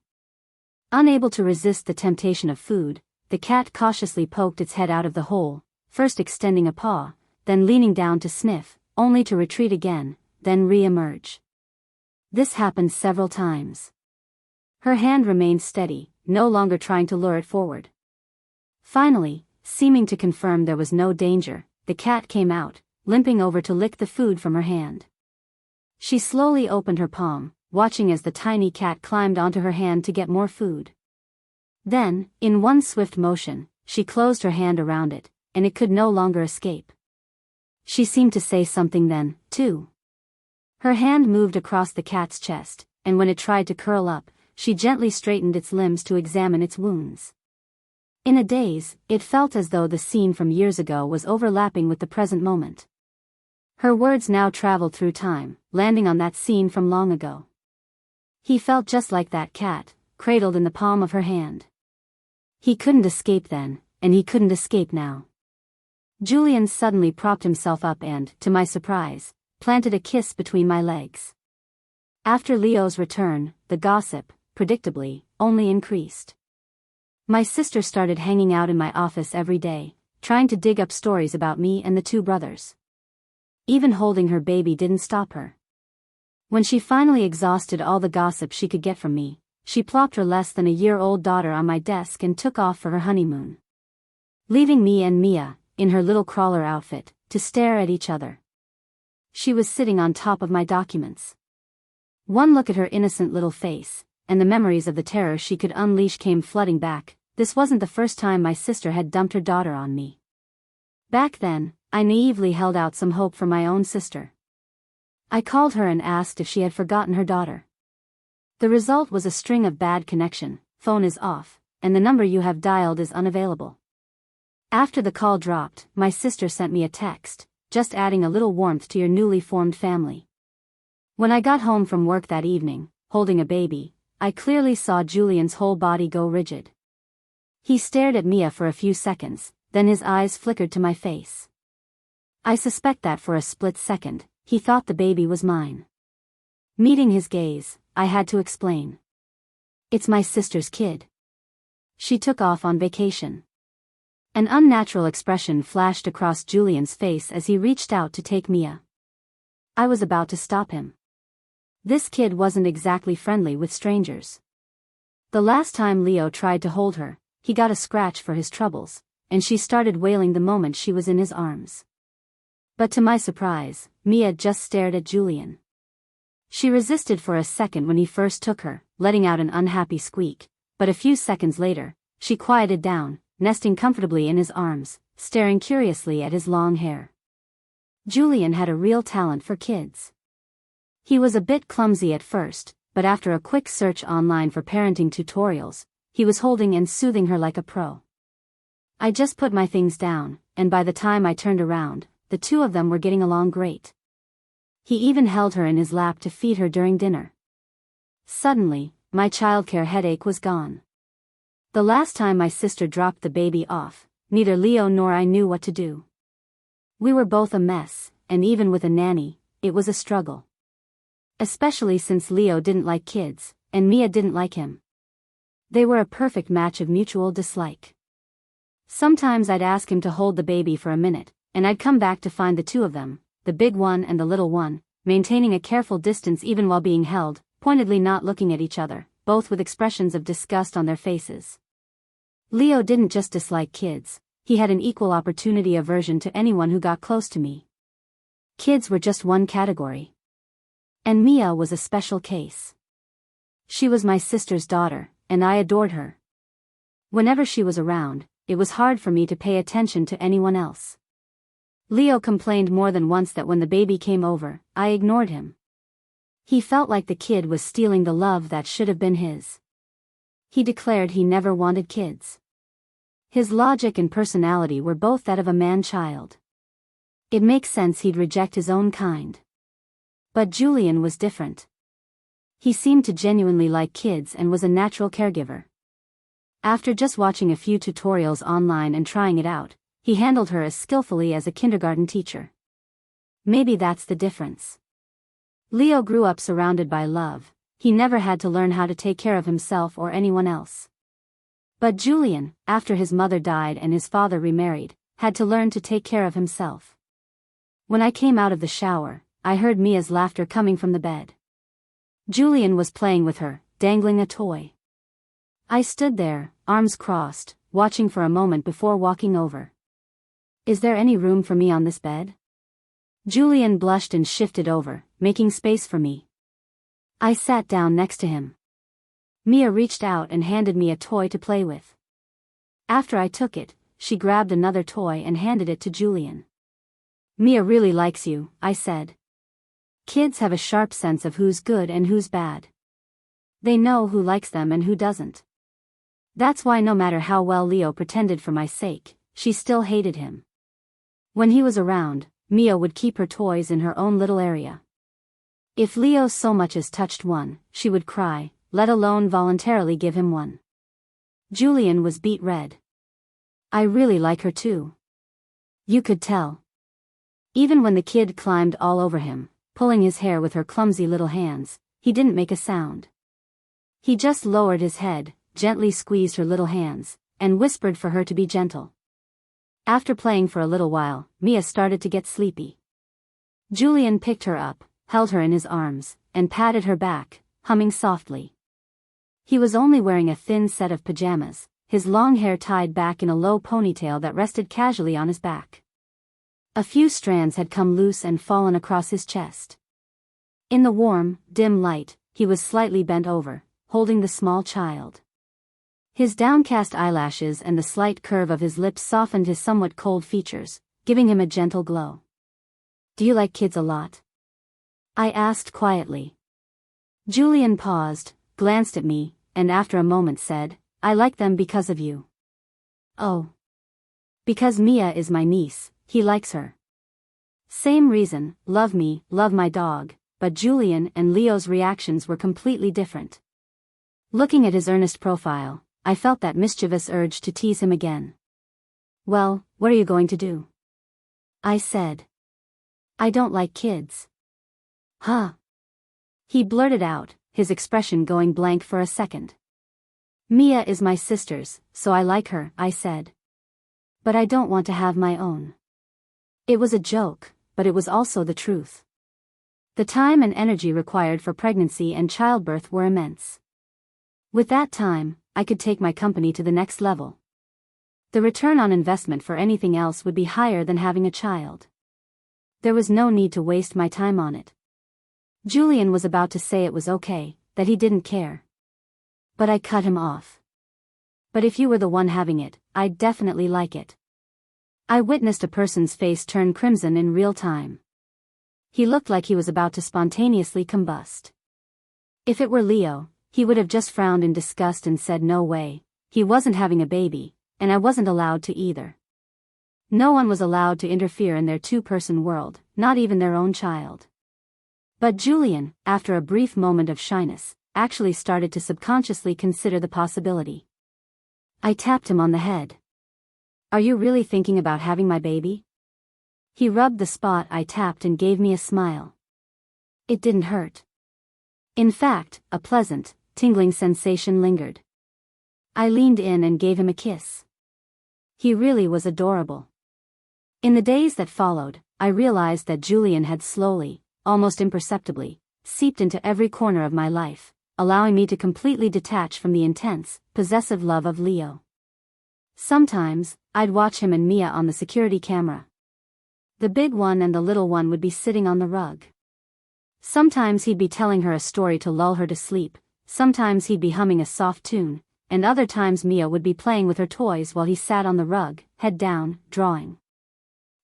S1: Unable to resist the temptation of food, the cat cautiously poked its head out of the hole, first extending a paw, then leaning down to sniff, only to retreat again, then re-emerge. This happened several times. Her hand remained steady, no longer trying to lure it forward. Finally, seeming to confirm there was no danger, the cat came out, limping over to lick the food from her hand. She slowly opened her palm, watching as the tiny cat climbed onto her hand to get more food. Then, in one swift motion, she closed her hand around it, and it could no longer escape. She seemed to say something then, too. Her hand moved across the cat's chest, and when it tried to curl up, she gently straightened its limbs to examine its wounds. In a daze, it felt as though the scene from years ago was overlapping with the present moment. Her words now traveled through time, landing on that scene from long ago. He felt just like that cat, cradled in the palm of her hand. He couldn't escape then, and he couldn't escape now. Julian suddenly propped himself up and, to my surprise, planted a kiss between my legs. After Leo's return, the gossip, predictably, only increased. My sister started hanging out in my office every day, trying to dig up stories about me and the two brothers. Even holding her baby didn't stop her. When she finally exhausted all the gossip she could get from me, she plopped her less than a year-old daughter on my desk and took off for her honeymoon. Leaving me and Mia, in her little crawler outfit, to stare at each other. She was sitting on top of my documents. One look at her innocent little face, and the memories of the terror she could unleash came flooding back. This wasn't the first time my sister had dumped her daughter on me. Back then, I naively held out some hope for my own sister. I called her and asked if she had forgotten her daughter. The result was a string of bad connection, phone is off, and the number you have dialed is unavailable. After the call dropped, my sister sent me a text, just adding a little warmth to your newly formed family. When I got home from work that evening, holding a baby, I clearly saw Julian's whole body go rigid. He stared at Mia for a few seconds, then his eyes flickered to my face. I suspect that for a split second, he thought the baby was mine. Meeting his gaze, I had to explain. It's my sister's kid. She took off on vacation. An unnatural expression flashed across Julian's face as he reached out to take Mia. I was about to stop him. This kid wasn't exactly friendly with strangers. The last time Leo tried to hold her, he got a scratch for his troubles, and she started wailing the moment she was in his arms. But to my surprise, Mia just stared at Julian. She resisted for a second when he first took her, letting out an unhappy squeak, but a few seconds later, she quieted down, nesting comfortably in his arms, staring curiously at his long hair. Julian had a real talent for kids. He was a bit clumsy at first, but after a quick search online for parenting tutorials, he was holding and soothing her like a pro. I just put my things down, and by the time I turned around, the two of them were getting along great. He even held her in his lap to feed her during dinner. Suddenly, my childcare headache was gone. The last time my sister dropped the baby off, neither Leo nor I knew what to do. We were both a mess, and even with a nanny, it was a struggle. Especially since Leo didn't like kids, and Mia didn't like him. They were a perfect match of mutual dislike. Sometimes I'd ask him to hold the baby for a minute, and I'd come back to find the two of them, the big one and the little one, maintaining a careful distance even while being held, pointedly not looking at each other, both with expressions of disgust on their faces. Leo didn't just dislike kids, he had an equal opportunity aversion to anyone who got close to me. Kids were just one category. And Mia was a special case. She was my sister's daughter, and I adored her. Whenever she was around, it was hard for me to pay attention to anyone else. Leo complained more than once that when the baby came over, I ignored him. He felt like the kid was stealing the love that should have been his. He declared he never wanted kids. His logic and personality were both that of a man-child. It makes sense he'd reject his own kind. But Julian was different. He seemed to genuinely like kids and was a natural caregiver. After just watching a few tutorials online and trying it out, he handled her as skillfully as a kindergarten teacher. Maybe that's the difference. Leo grew up surrounded by love. He never had to learn how to take care of himself or anyone else. But Julian, after his mother died and his father remarried, had to learn to take care of himself. When I came out of the shower, I heard Mia's laughter coming from the bed. Julian was playing with her, dangling a toy. I stood there, arms crossed, watching for a moment before walking over. Is there any room for me on this bed? Julian blushed and shifted over, making space for me. I sat down next to him. Mia reached out and handed me a toy to play with. After I took it, she grabbed another toy and handed it to Julian. Mia really likes you, I said. Kids have a sharp sense of who's good and who's bad. They know who likes them and who doesn't. That's why no matter how well Leo pretended for my sake, she still hated him. When he was around, Mia would keep her toys in her own little area. If Leo so much as touched one, she would cry, let alone voluntarily give him one. Julian was beet red. I really like her too. You could tell. Even when the kid climbed all over him, pulling his hair with her clumsy little hands, he didn't make a sound. He just lowered his head, gently squeezed her little hands, and whispered for her to be gentle. After playing for a little while, Mia started to get sleepy. Julian picked her up, held her in his arms, and patted her back, humming softly. He was only wearing a thin set of pajamas, his long hair tied back in a low ponytail that rested casually on his back. A few strands had come loose and fallen across his chest. In the warm, dim light, he was slightly bent over, holding the small child. His downcast eyelashes and the slight curve of his lips softened his somewhat cold features, giving him a gentle glow. Do you like kids a lot? I asked quietly. Julian paused, glanced at me, and after a moment said, I like them because of you. Oh. Because Mia is my niece, he likes her. Same reason, love me, love my dog, but Julian and Leo's reactions were completely different. Looking at his earnest profile, I felt that mischievous urge to tease him again. Well, what are you going to do? I said. I don't like kids. Huh? He blurted out, his expression going blank for a second. Mia is my sister's, so I like her, I said. But I don't want to have my own. It was a joke, but it was also the truth. The time and energy required for pregnancy and childbirth were immense. With that time, I could take my company to the next level. The return on investment for anything else would be higher than having a child. There was no need to waste my time on it. Julian was about to say it was okay, that he didn't care. But I cut him off. But if you were the one having it, I'd definitely like it. I witnessed a person's face turn crimson in real time. He looked like he was about to spontaneously combust. If it were Leo, he would have just frowned in disgust and said no way, he wasn't having a baby, and I wasn't allowed to either. No one was allowed to interfere in their two-person world, not even their own child. But Julian, after a brief moment of shyness, actually started to subconsciously consider the possibility. I tapped him on the head. Are you really thinking about having my baby? He rubbed the spot I tapped and gave me a smile. It didn't hurt. In fact, a pleasant, tingling sensation lingered. I leaned in and gave him a kiss. He really was adorable. In the days that followed, I realized that Julian had slowly, almost imperceptibly, seeped into every corner of my life, allowing me to completely detach from the intense, possessive love of Leo. Sometimes, I'd watch him and Mia on the security camera. The big one and the little one would be sitting on the rug. Sometimes he'd be telling her a story to lull her to sleep, sometimes he'd be humming a soft tune, and other times Mia would be playing with her toys while he sat on the rug, head down, drawing.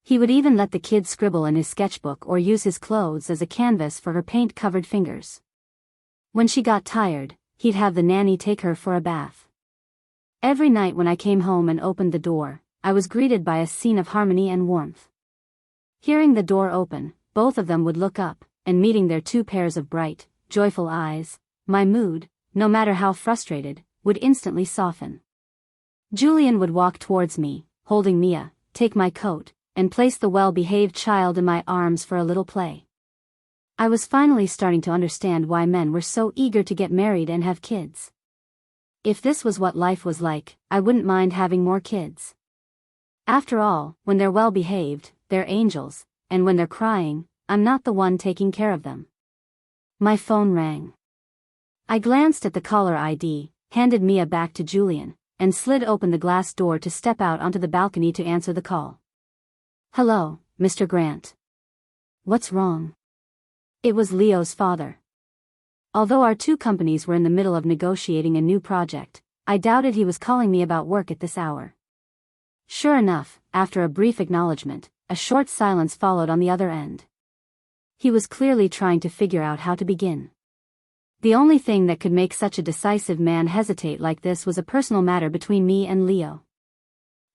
S1: He would even let the kid scribble in his sketchbook or use his clothes as a canvas for her paint-covered fingers. When she got tired, he'd have the nanny take her for a bath. Every night when I came home and opened the door, I was greeted by a scene of harmony and warmth. Hearing the door open, both of them would look up, and meeting their two pairs of bright, joyful eyes, my mood, no matter how frustrated, would instantly soften. Julian would walk towards me, holding Mia, take my coat, and place the well-behaved child in my arms for a little play. I was finally starting to understand why men were so eager to get married and have kids. If this was what life was like, I wouldn't mind having more kids. After all, when they're well-behaved, they're angels, and when they're crying, I'm not the one taking care of them. My phone rang. I glanced at the caller ID, handed Mia back to Julian, and slid open the glass door to step out onto the balcony to answer the call. "Hello, Mr. Grant. What's wrong?" It was Leo's father. Although our two companies were in the middle of negotiating a new project, I doubted he was calling me about work at this hour. Sure enough, after a brief acknowledgement, a short silence followed on the other end. He was clearly trying to figure out how to begin. The only thing that could make such a decisive man hesitate like this was a personal matter between me and Leo.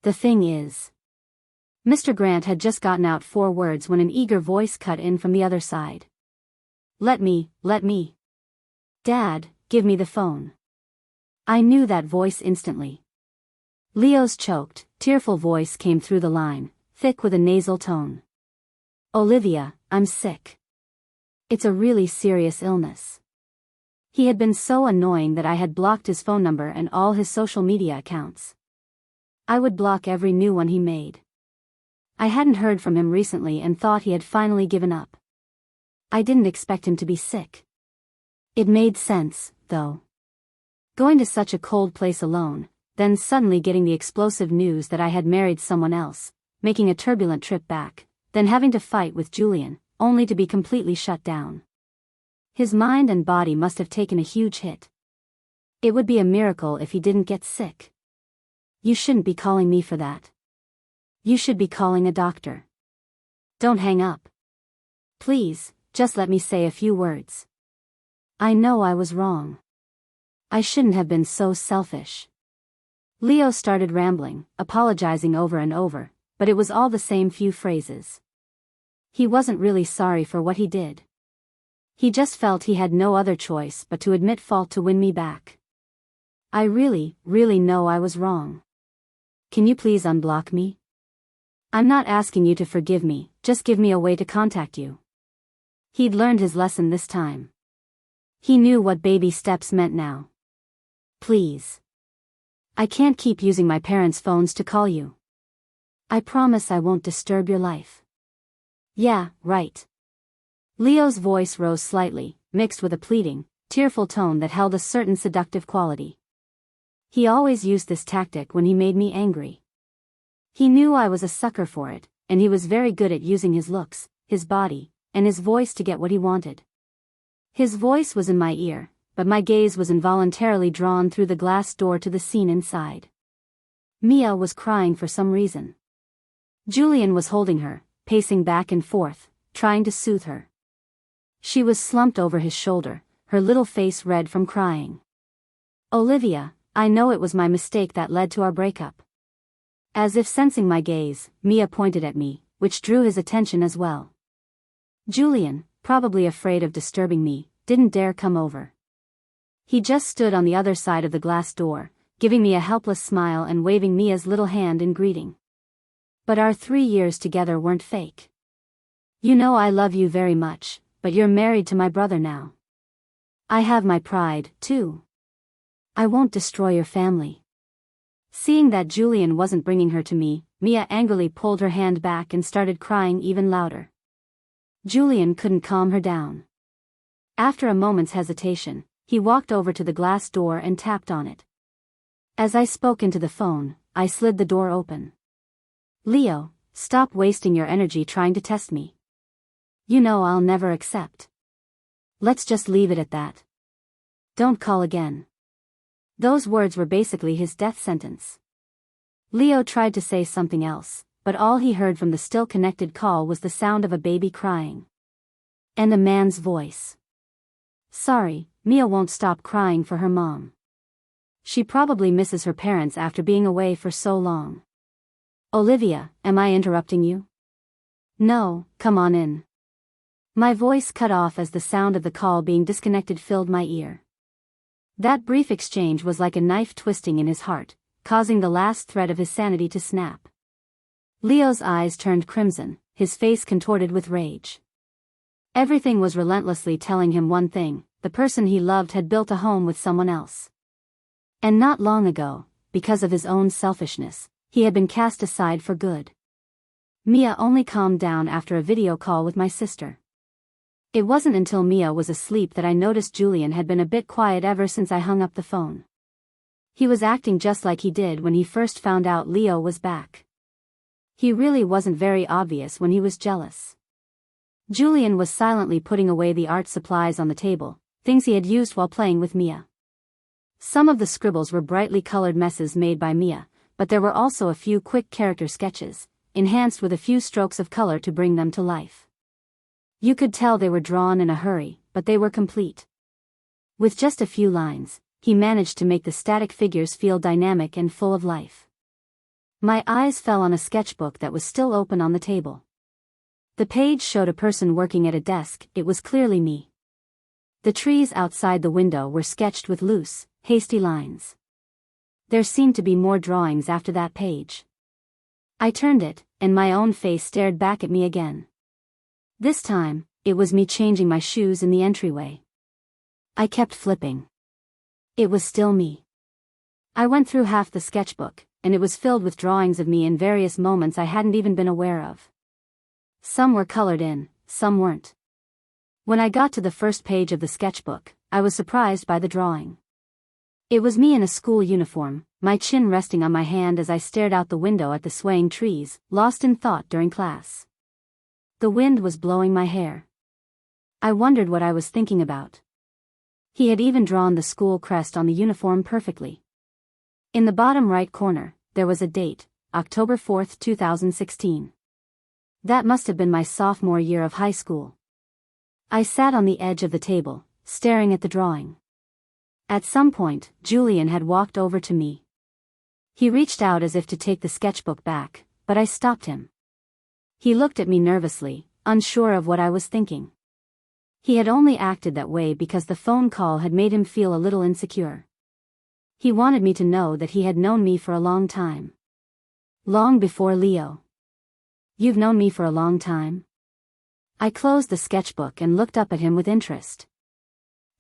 S1: "The thing is..." Mr. Grant had just gotten out 4 words when an eager voice cut in from the other side. Let me. Dad, give me the phone." I knew that voice instantly. Leo's choked, tearful voice came through the line, thick with a nasal tone. "Olivia, I'm sick. It's a really serious illness." He had been so annoying that I had blocked his phone number and all his social media accounts. I would block every new one he made. I hadn't heard from him recently and thought he had finally given up. I didn't expect him to be sick. It made sense, though. Going to such a cold place alone, then suddenly getting the explosive news that I had married someone else, making a turbulent trip back, then having to fight with Julian, only to be completely shut down. His mind and body must have taken a huge hit. It would be a miracle if he didn't get sick. "You shouldn't be calling me for that. You should be calling a doctor. Don't hang up. Please, just let me say a few words. I know I was wrong. I shouldn't have been so selfish." Leo started rambling, apologizing over and over, but it was all the same few phrases. He wasn't really sorry for what he did. He just felt he had no other choice but to admit fault to win me back. "I really know I was wrong. Can you please unblock me? I'm not asking you to forgive me, just give me a way to contact you." He'd learned his lesson this time. He knew what baby steps meant now. "Please. I can't keep using my parents' phones to call you. I promise I won't disturb your life." "Yeah, right." Leo's voice rose slightly, mixed with a pleading, tearful tone that held a certain seductive quality. He always used this tactic when he made me angry. He knew I was a sucker for it, and he was very good at using his looks, his body, and his voice to get what he wanted. His voice was in my ear, but my gaze was involuntarily drawn through the glass door to the scene inside. Mia was crying for some reason. Julian was holding her, pacing back and forth, trying to soothe her. She was slumped over his shoulder, her little face red from crying. "Olivia, I know it was my mistake that led to our breakup." As if sensing my gaze, Mia pointed at me, which drew his attention as well. Julian, probably afraid of disturbing me, didn't dare come over. He just stood on the other side of the glass door, giving me a helpless smile and waving Mia's little hand in greeting. But our 3 years together weren't fake. "You know I love you very much, but you're married to my brother now. I have my pride, too. I won't destroy your family." Seeing that Julian wasn't bringing her to me, Mia angrily pulled her hand back and started crying even louder. Julian couldn't calm her down. After a moment's hesitation, he walked over to the glass door and tapped on it. As I spoke into the phone, I slid the door open. "Leo, stop wasting your energy trying to test me. You know I'll never accept. Let's just leave it at that. Don't call again." Those words were basically his death sentence. Leo tried to say something else, but all he heard from the still connected call was the sound of a baby crying. And a man's voice. "Sorry, Mia won't stop crying for her mom. She probably misses her parents after being away for so long." "Olivia, am I interrupting you?" "No, come on in." My voice cut off as the sound of the call being disconnected filled my ear. That brief exchange was like a knife twisting in his heart, causing the last thread of his sanity to snap. Leo's eyes turned crimson, his face contorted with rage. Everything was relentlessly telling him one thing: the person he loved had built a home with someone else. And not long ago, because of his own selfishness, he had been cast aside for good. Mia only calmed down after a video call with my sister. It wasn't until Mia was asleep that I noticed Julian had been a bit quiet ever since I hung up the phone. He was acting just like he did when he first found out Leo was back. He really wasn't very obvious when he was jealous. Julian was silently putting away the art supplies on the table, things he had used while playing with Mia. Some of the scribbles were brightly colored messes made by Mia, but there were also a few quick character sketches, enhanced with a few strokes of color to bring them to life. You could tell they were drawn in a hurry, but they were complete. With just a few lines, he managed to make the static figures feel dynamic and full of life. My eyes fell on a sketchbook that was still open on the table. The page showed a person working at a desk. It was clearly me. The trees outside the window were sketched with loose, hasty lines. There seemed to be more drawings after that page. I turned it, and my own face stared back at me again. This time, it was me changing my shoes in the entryway. I kept flipping. It was still me. I went through half the sketchbook, and it was filled with drawings of me in various moments I hadn't even been aware of. Some were colored in, some weren't. When I got to the first page of the sketchbook, I was surprised by the drawing. It was me in a school uniform, my chin resting on my hand as I stared out the window at the swaying trees, lost in thought during class. The wind was blowing my hair. I wondered what I was thinking about. He had even drawn the school crest on the uniform perfectly. In the bottom right corner, there was a date, October 4th, 2016. That must have been my sophomore year of high school. I sat on the edge of the table, staring at the drawing. At some point, Julian had walked over to me. He reached out as if to take the sketchbook back, but I stopped him. He looked at me nervously, unsure of what I was thinking. He had only acted that way because the phone call had made him feel a little insecure. He wanted me to know that he had known me for a long time. Long before Leo. "You've known me for a long time?" I closed the sketchbook and looked up at him with interest.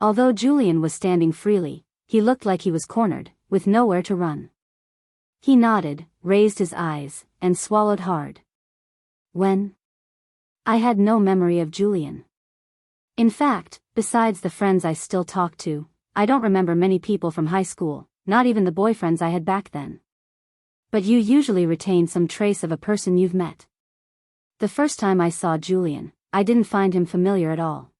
S1: Although Julian was standing freely, he looked like he was cornered, with nowhere to run. He nodded, raised his eyes, and swallowed hard. "When?" I had no memory of Julian. In fact, besides the friends I still talked to, I don't remember many people from high school, not even the boyfriends I had back then. But you usually retain some trace of a person you've met. The first time I saw Julian, I didn't find him familiar at all.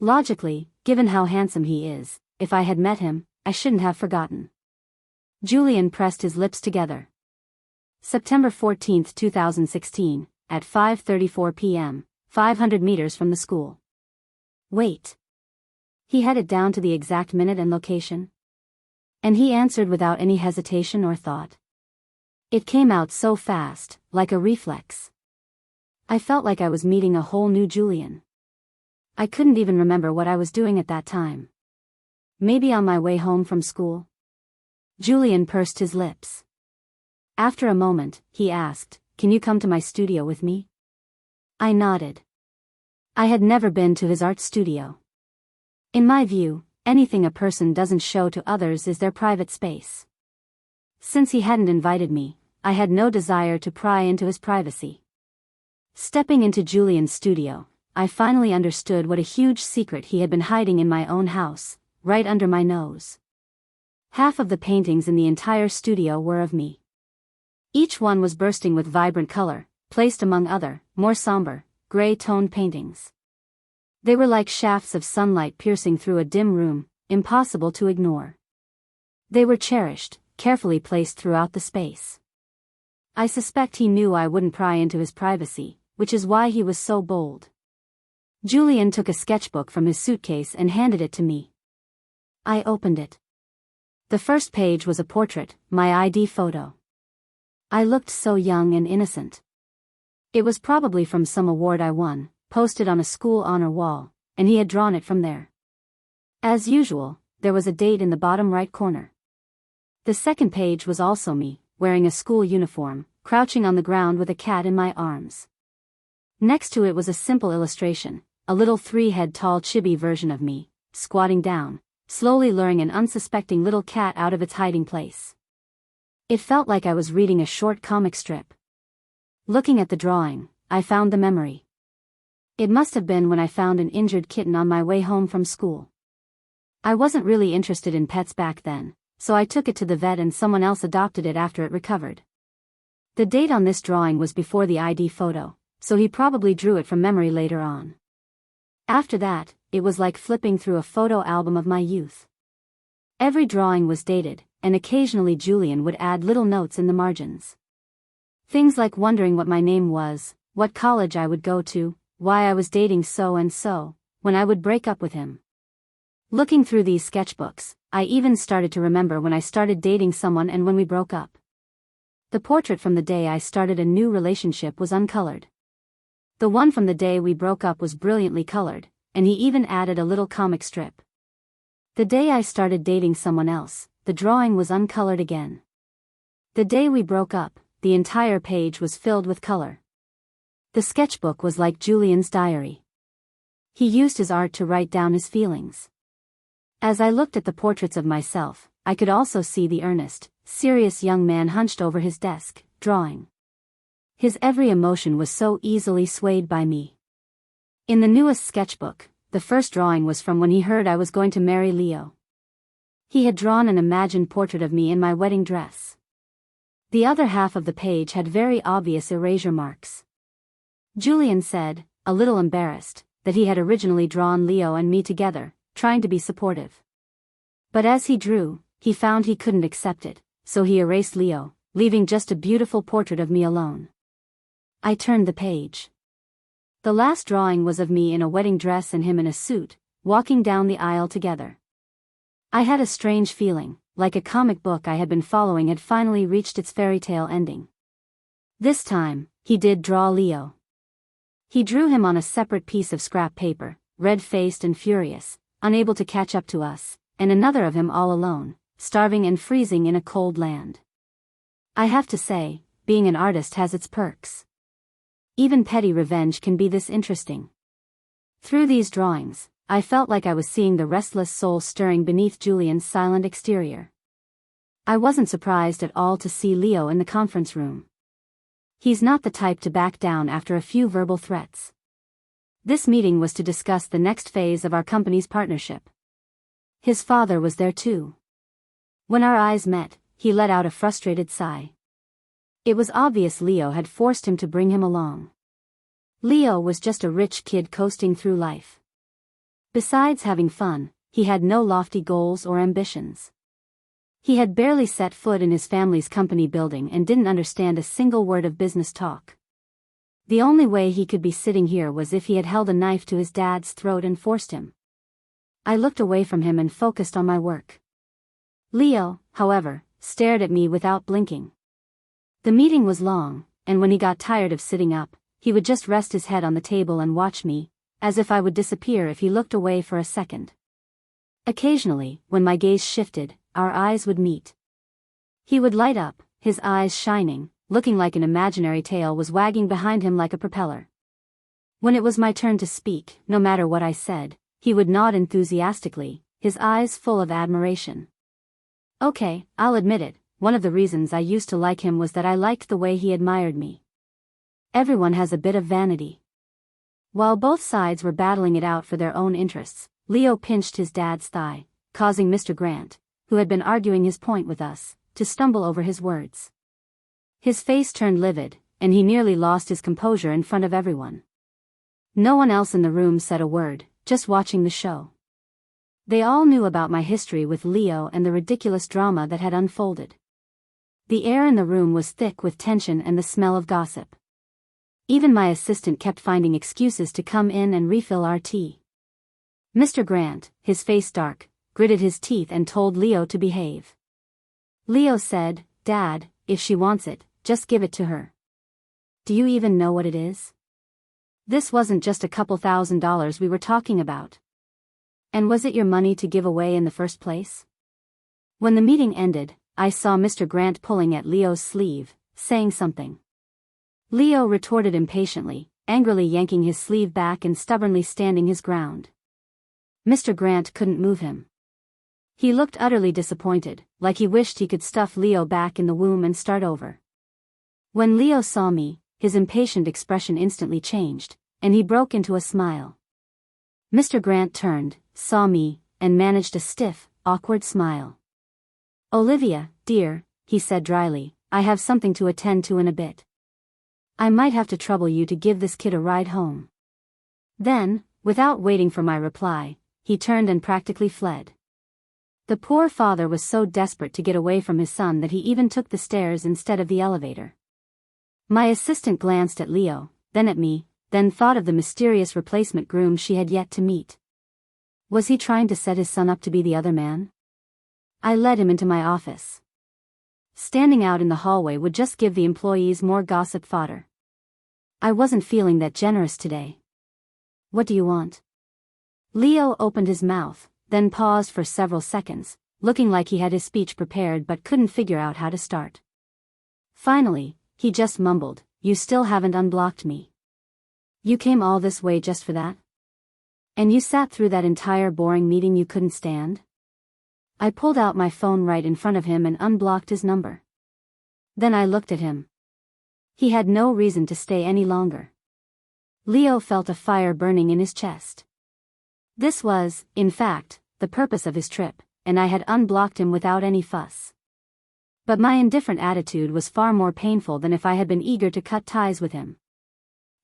S1: Logically, given how handsome he is, if I had met him, I shouldn't have forgotten. Julian pressed his lips together. September 14, 2016, at 5:34 p.m., 500 meters from the school. Wait. He had it down to the exact minute and location. And he answered without any hesitation or thought. It came out so fast, like a reflex. I felt like I was meeting a whole new Julian. I couldn't even remember what I was doing at that time. Maybe on my way home from school? Julian pursed his lips. After a moment, he asked, "Can you come to my studio with me?" I nodded. I had never been to his art studio. In my view, anything a person doesn't show to others is their private space. Since he hadn't invited me, I had no desire to pry into his privacy. Stepping into Julian's studio, I finally understood what a huge secret he had been hiding in my own house, right under my nose. Half of the paintings in the entire studio were of me. Each one was bursting with vibrant color, placed among other, more somber, gray-toned paintings. They were like shafts of sunlight piercing through a dim room, impossible to ignore. They were cherished, carefully placed throughout the space. I suspect he knew I wouldn't pry into his privacy, which is why he was so bold. Julian took a sketchbook from his suitcase and handed it to me. I opened it. The first page was a portrait, my ID photo. I looked so young and innocent. It was probably from some award I won, posted on a school honor wall, and he had drawn it from there. As usual, there was a date in the bottom right corner. The second page was also me, wearing a school uniform, crouching on the ground with a cat in my arms. Next to it was a simple illustration, a little 3-head-tall chibi version of me, squatting down, slowly luring an unsuspecting little cat out of its hiding place. It felt like I was reading a short comic strip. Looking at the drawing, I found the memory. It must have been when I found an injured kitten on my way home from school. I wasn't really interested in pets back then, so I took it to the vet and someone else adopted it after it recovered. The date on this drawing was before the ID photo, so he probably drew it from memory later on. After that, it was like flipping through a photo album of my youth. Every drawing was dated, and occasionally Julian would add little notes in the margins. Things like wondering what my name was, what college I would go to, why I was dating so-and-so, when I would break up with him. Looking through these sketchbooks, I even started to remember when I started dating someone and when we broke up. The portrait from the day I started a new relationship was uncolored. The one from the day we broke up was brilliantly colored, and he even added a little comic strip. The day I started dating someone else, the drawing was uncolored again. The day we broke up, the entire page was filled with color. The sketchbook was like Julian's diary. He used his art to write down his feelings. As I looked at the portraits of myself, I could also see the earnest, serious young man hunched over his desk, drawing. His every emotion was so easily swayed by me. In the newest sketchbook, the first drawing was from when he heard I was going to marry Leo. He had drawn an imagined portrait of me in my wedding dress. The other half of the page had very obvious erasure marks. Julian said, a little embarrassed, that he had originally drawn Leo and me together, trying to be supportive. But as he drew, he found he couldn't accept it, so he erased Leo, leaving just a beautiful portrait of me alone. I turned the page. The last drawing was of me in a wedding dress and him in a suit, walking down the aisle together. I had a strange feeling, like a comic book I had been following had finally reached its fairy tale ending. This time, he did draw Leo. He drew him on a separate piece of scrap paper, red-faced and furious, unable to catch up to us, and another of him all alone, starving and freezing in a cold land. I have to say, being an artist has its perks. Even petty revenge can be this interesting. Through these drawings, I felt like I was seeing the restless soul stirring beneath Julian's silent exterior. I wasn't surprised at all to see Leo in the conference room. He's not the type to back down after a few verbal threats. This meeting was to discuss the next phase of our company's partnership. His father was there too. When our eyes met, he let out a frustrated sigh. It was obvious Leo had forced him to bring him along. Leo was just a rich kid coasting through life. Besides having fun, he had no lofty goals or ambitions. He had barely set foot in his family's company building and didn't understand a single word of business talk. The only way he could be sitting here was if he had held a knife to his dad's throat and forced him. I looked away from him and focused on my work. Leo, however, stared at me without blinking. The meeting was long, and when he got tired of sitting up, he would just rest his head on the table and watch me, as if I would disappear if he looked away for a second. Occasionally, when my gaze shifted, our eyes would meet. He would light up, his eyes shining, looking like an imaginary tail was wagging behind him like a propeller. When it was my turn to speak, no matter what I said, he would nod enthusiastically, his eyes full of admiration. Okay, I'll admit it, one of the reasons I used to like him was that I liked the way he admired me. Everyone has a bit of vanity. While both sides were battling it out for their own interests, Leo pinched his dad's thigh, causing Mr. Grant, who had been arguing his point with us, to stumble over his words. His face turned livid, and he nearly lost his composure in front of everyone. No one else in the room said a word, just watching the show. They all knew about my history with Leo and the ridiculous drama that had unfolded. The air in the room was thick with tension and the smell of gossip. Even my assistant kept finding excuses to come in and refill our tea. Mr. Grant, his face dark, gritted his teeth and told Leo to behave. Leo said, "Dad, if she wants it, just give it to her. Do you even know what it is? This wasn't just a couple $1,000s we were talking about. And was it your money to give away in the first place?" When the meeting ended, I saw Mr. Grant pulling at Leo's sleeve, saying something. Leo retorted impatiently, angrily yanking his sleeve back and stubbornly standing his ground. Mr. Grant couldn't move him. He looked utterly disappointed, like he wished he could stuff Leo back in the womb and start over. When Leo saw me, his impatient expression instantly changed, and he broke into a smile. Mr. Grant turned, saw me, and managed a stiff, awkward smile. "Olivia, dear," he said dryly, "I have something to attend to in a bit. I might have to trouble you to give this kid a ride home." Then, without waiting for my reply, he turned and practically fled. The poor father was so desperate to get away from his son that he even took the stairs instead of the elevator. My assistant glanced at Leo, then at me, then thought of the mysterious replacement groom she had yet to meet. Was he trying to set his son up to be the other man? I led him into my office. Standing out in the hallway would just give the employees more gossip fodder. I wasn't feeling that generous today. "What do you want?" Leo opened his mouth, then paused for several seconds, looking like he had his speech prepared but couldn't figure out how to start. Finally, he just mumbled, "You still haven't unblocked me. You came all this way just for that? And you sat through that entire boring meeting you couldn't stand?" I pulled out my phone right in front of him and unblocked his number. Then I looked at him. He had no reason to stay any longer. Leo felt a fire burning in his chest. This was, in fact, the purpose of his trip, and I had unblocked him without any fuss. But my indifferent attitude was far more painful than if I had been eager to cut ties with him.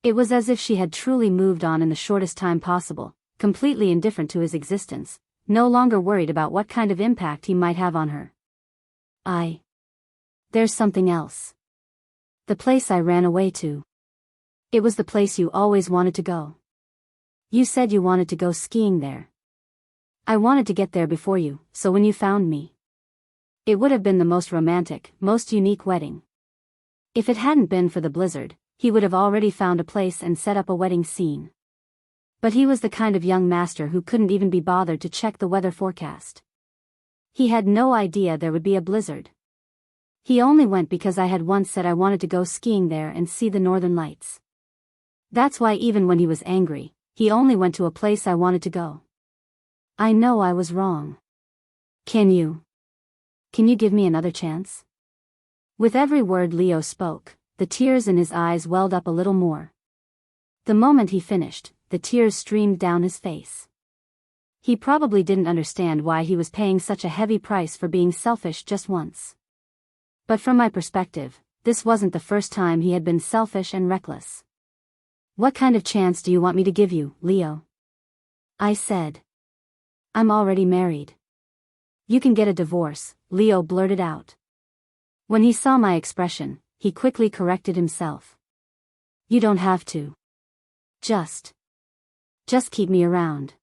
S1: It was as if she had truly moved on in the shortest time possible, completely indifferent to his existence, no longer worried about what kind of impact he might have on her. There's something else. The place I ran away to. It was the place you always wanted to go. You said you wanted to go skiing there. I wanted to get there before you, so when you found me, it would have been the most romantic, most unique wedding. If it hadn't been for the blizzard, he would have already found a place and set up a wedding scene. But he was the kind of young master who couldn't even be bothered to check the weather forecast. He had no idea there would be a blizzard. He only went because I had once said I wanted to go skiing there and see the northern lights. That's why even when he was angry, he only went to a place I wanted to go. I know I was wrong. Can you give me another chance? With every word Leo spoke, the tears in his eyes welled up a little more. The moment he finished, the tears streamed down his face. He probably didn't understand why he was paying such a heavy price for being selfish just once. But from my perspective, this wasn't the first time he had been selfish and reckless. "What kind of chance do you want me to give you, Leo?" I said. "I'm already married." "You can get a divorce," Leo blurted out. When he saw my expression, he quickly corrected himself. "You don't have to. Just keep me around.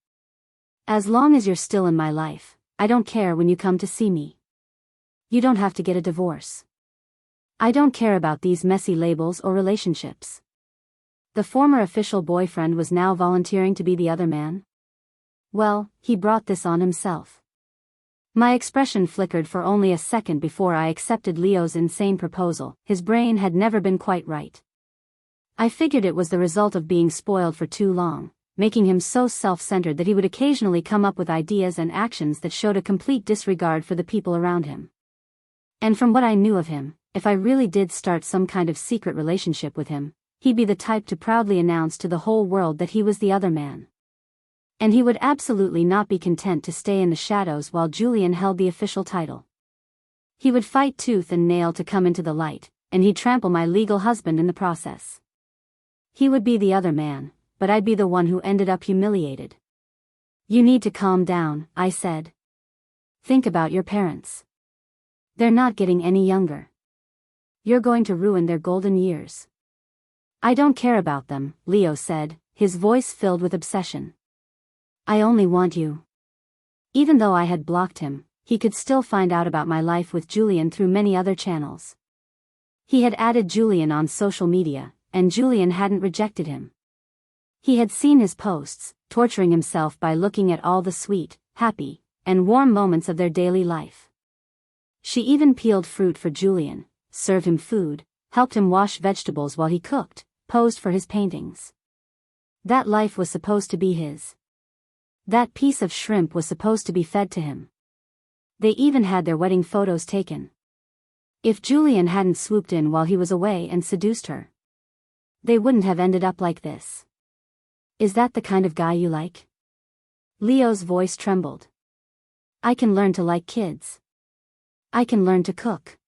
S1: As long as you're still in my life, I don't care when you come to see me. You don't have to get a divorce. I don't care about these messy labels or relationships." The former official boyfriend was now volunteering to be the other man? Well, he brought this on himself. My expression flickered for only a second before I accepted Leo's insane proposal. His brain had never been quite right. I figured it was the result of being spoiled for too long, making him so self-centered that he would occasionally come up with ideas and actions that showed a complete disregard for the people around him. And from what I knew of him, if I really did start some kind of secret relationship with him, he'd be the type to proudly announce to the whole world that he was the other man. And he would absolutely not be content to stay in the shadows while Julian held the official title. He would fight tooth and nail to come into the light, and he'd trample my legal husband in the process. He would be the other man, but I'd be the one who ended up humiliated. "You need to calm down," I said. "Think about your parents. They're not getting any younger. You're going to ruin their golden years. I don't care about them, Leo said, his voice filled with obsession. I only want you. Even though I had blocked him, he could still find out about my life with Julian through many other channels. He had added Julian on social media, and Julian hadn't rejected him. He had seen his posts, torturing himself by looking at all the sweet, happy, and warm moments of their daily life. She even peeled fruit for Julian, served him food, helped him wash vegetables while he cooked, posed for his paintings. That life was supposed to be his. That piece of shrimp was supposed to be fed to him. They even had their wedding photos taken. If Julian hadn't swooped in while he was away and seduced her, they wouldn't have ended up like this. Is that the kind of guy you like? Leo's voice trembled. I can learn to like kids. I can learn to cook.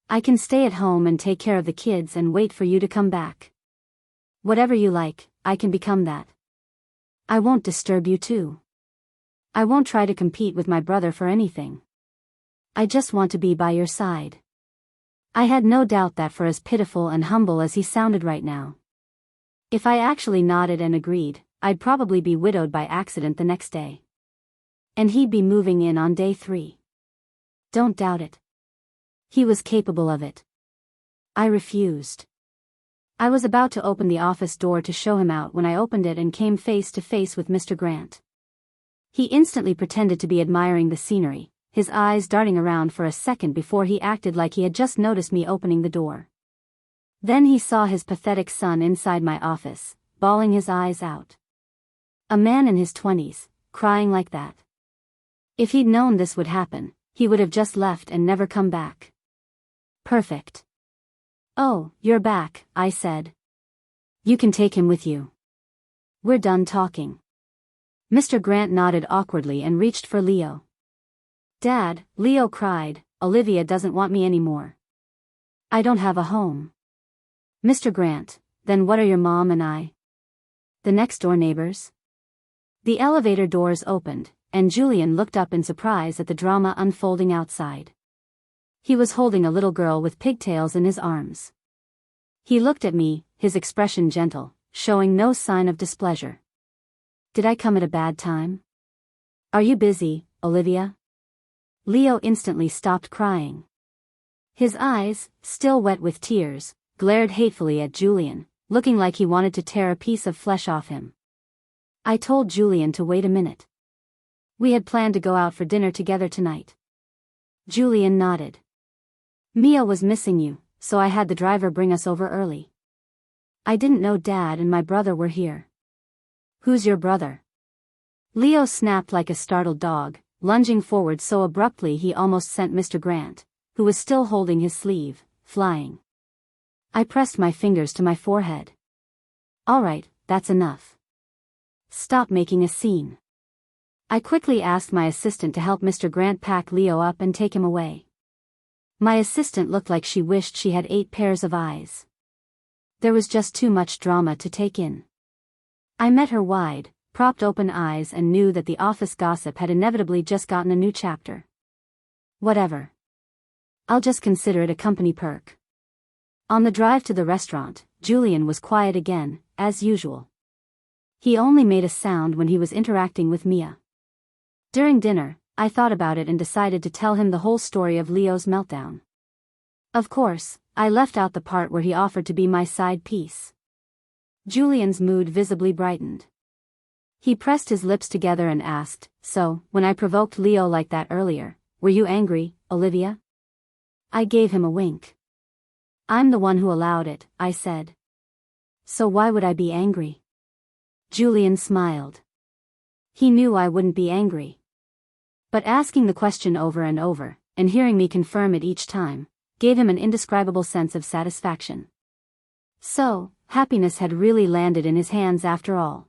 S1: I can stay at home and take care of the kids and wait for you to come back. Whatever you like, I can become that. I won't disturb you too. I won't try to compete with my brother for anything. I just want to be by your side. I had no doubt that for as pitiful and humble as he sounded right now, if I actually nodded and agreed, I'd probably be widowed by accident the next day. And he'd be moving in on day 3. Don't doubt it. He was capable of it. I refused. I was about to open the office door to show him out when I opened it and came face to face with Mr. Grant. He instantly pretended to be admiring the scenery, his eyes darting around for a second before he acted like he had just noticed me opening the door. Then he saw his pathetic son inside my office, bawling his eyes out. A man in his 20s, crying like that. If he'd known this would happen, he would have just left and never come back. Perfect. Oh, you're back, I said. You can take him with you. We're done talking. Mr. Grant nodded awkwardly and reached for Leo. Dad, Leo cried, Olivia doesn't want me anymore. I don't have a home. Mr. Grant, then what are your mom and I? The next-door neighbors? The elevator doors opened, and Julian looked up in surprise at the drama unfolding outside. He was holding a little girl with pigtails in his arms. He looked at me, his expression gentle, showing no sign of displeasure. Did I come at a bad time? Are you busy, Olivia? Leo instantly stopped crying. His eyes, still wet with tears, glared hatefully at Julian, looking like he wanted to tear a piece of flesh off him. I told Julian to wait a minute. We had planned to go out for dinner together tonight. Julian nodded. Mia was missing you, so I had the driver bring us over early. I didn't know Dad and my brother were here. Who's your brother? Leo snapped like a startled dog, lunging forward so abruptly he almost sent Mr. Grant, who was still holding his sleeve, flying. I pressed my fingers to my forehead. All right, that's enough. Stop making a scene. I quickly asked my assistant to help Mr. Grant pack Leo up and take him away. My assistant looked like she wished she had 8 pairs of eyes. There was just too much drama to take in. I met her wide, propped open eyes and knew that the office gossip had inevitably just gotten a new chapter. Whatever. I'll just consider it a company perk. On the drive to the restaurant, Julian was quiet again, as usual. He only made a sound when he was interacting with Mia. During dinner, I thought about it and decided to tell him the whole story of Leo's meltdown. Of course, I left out the part where he offered to be my side piece. Julian's mood visibly brightened. He pressed his lips together and asked, So, when I provoked Leo like that earlier, were you angry, Olivia? I gave him a wink. I'm the one who allowed it, I said. So why would I be angry? Julian smiled. He knew I wouldn't be angry. But asking the question over and over, and hearing me confirm it each time, gave him an indescribable sense of satisfaction. So, happiness had really landed in his hands after all.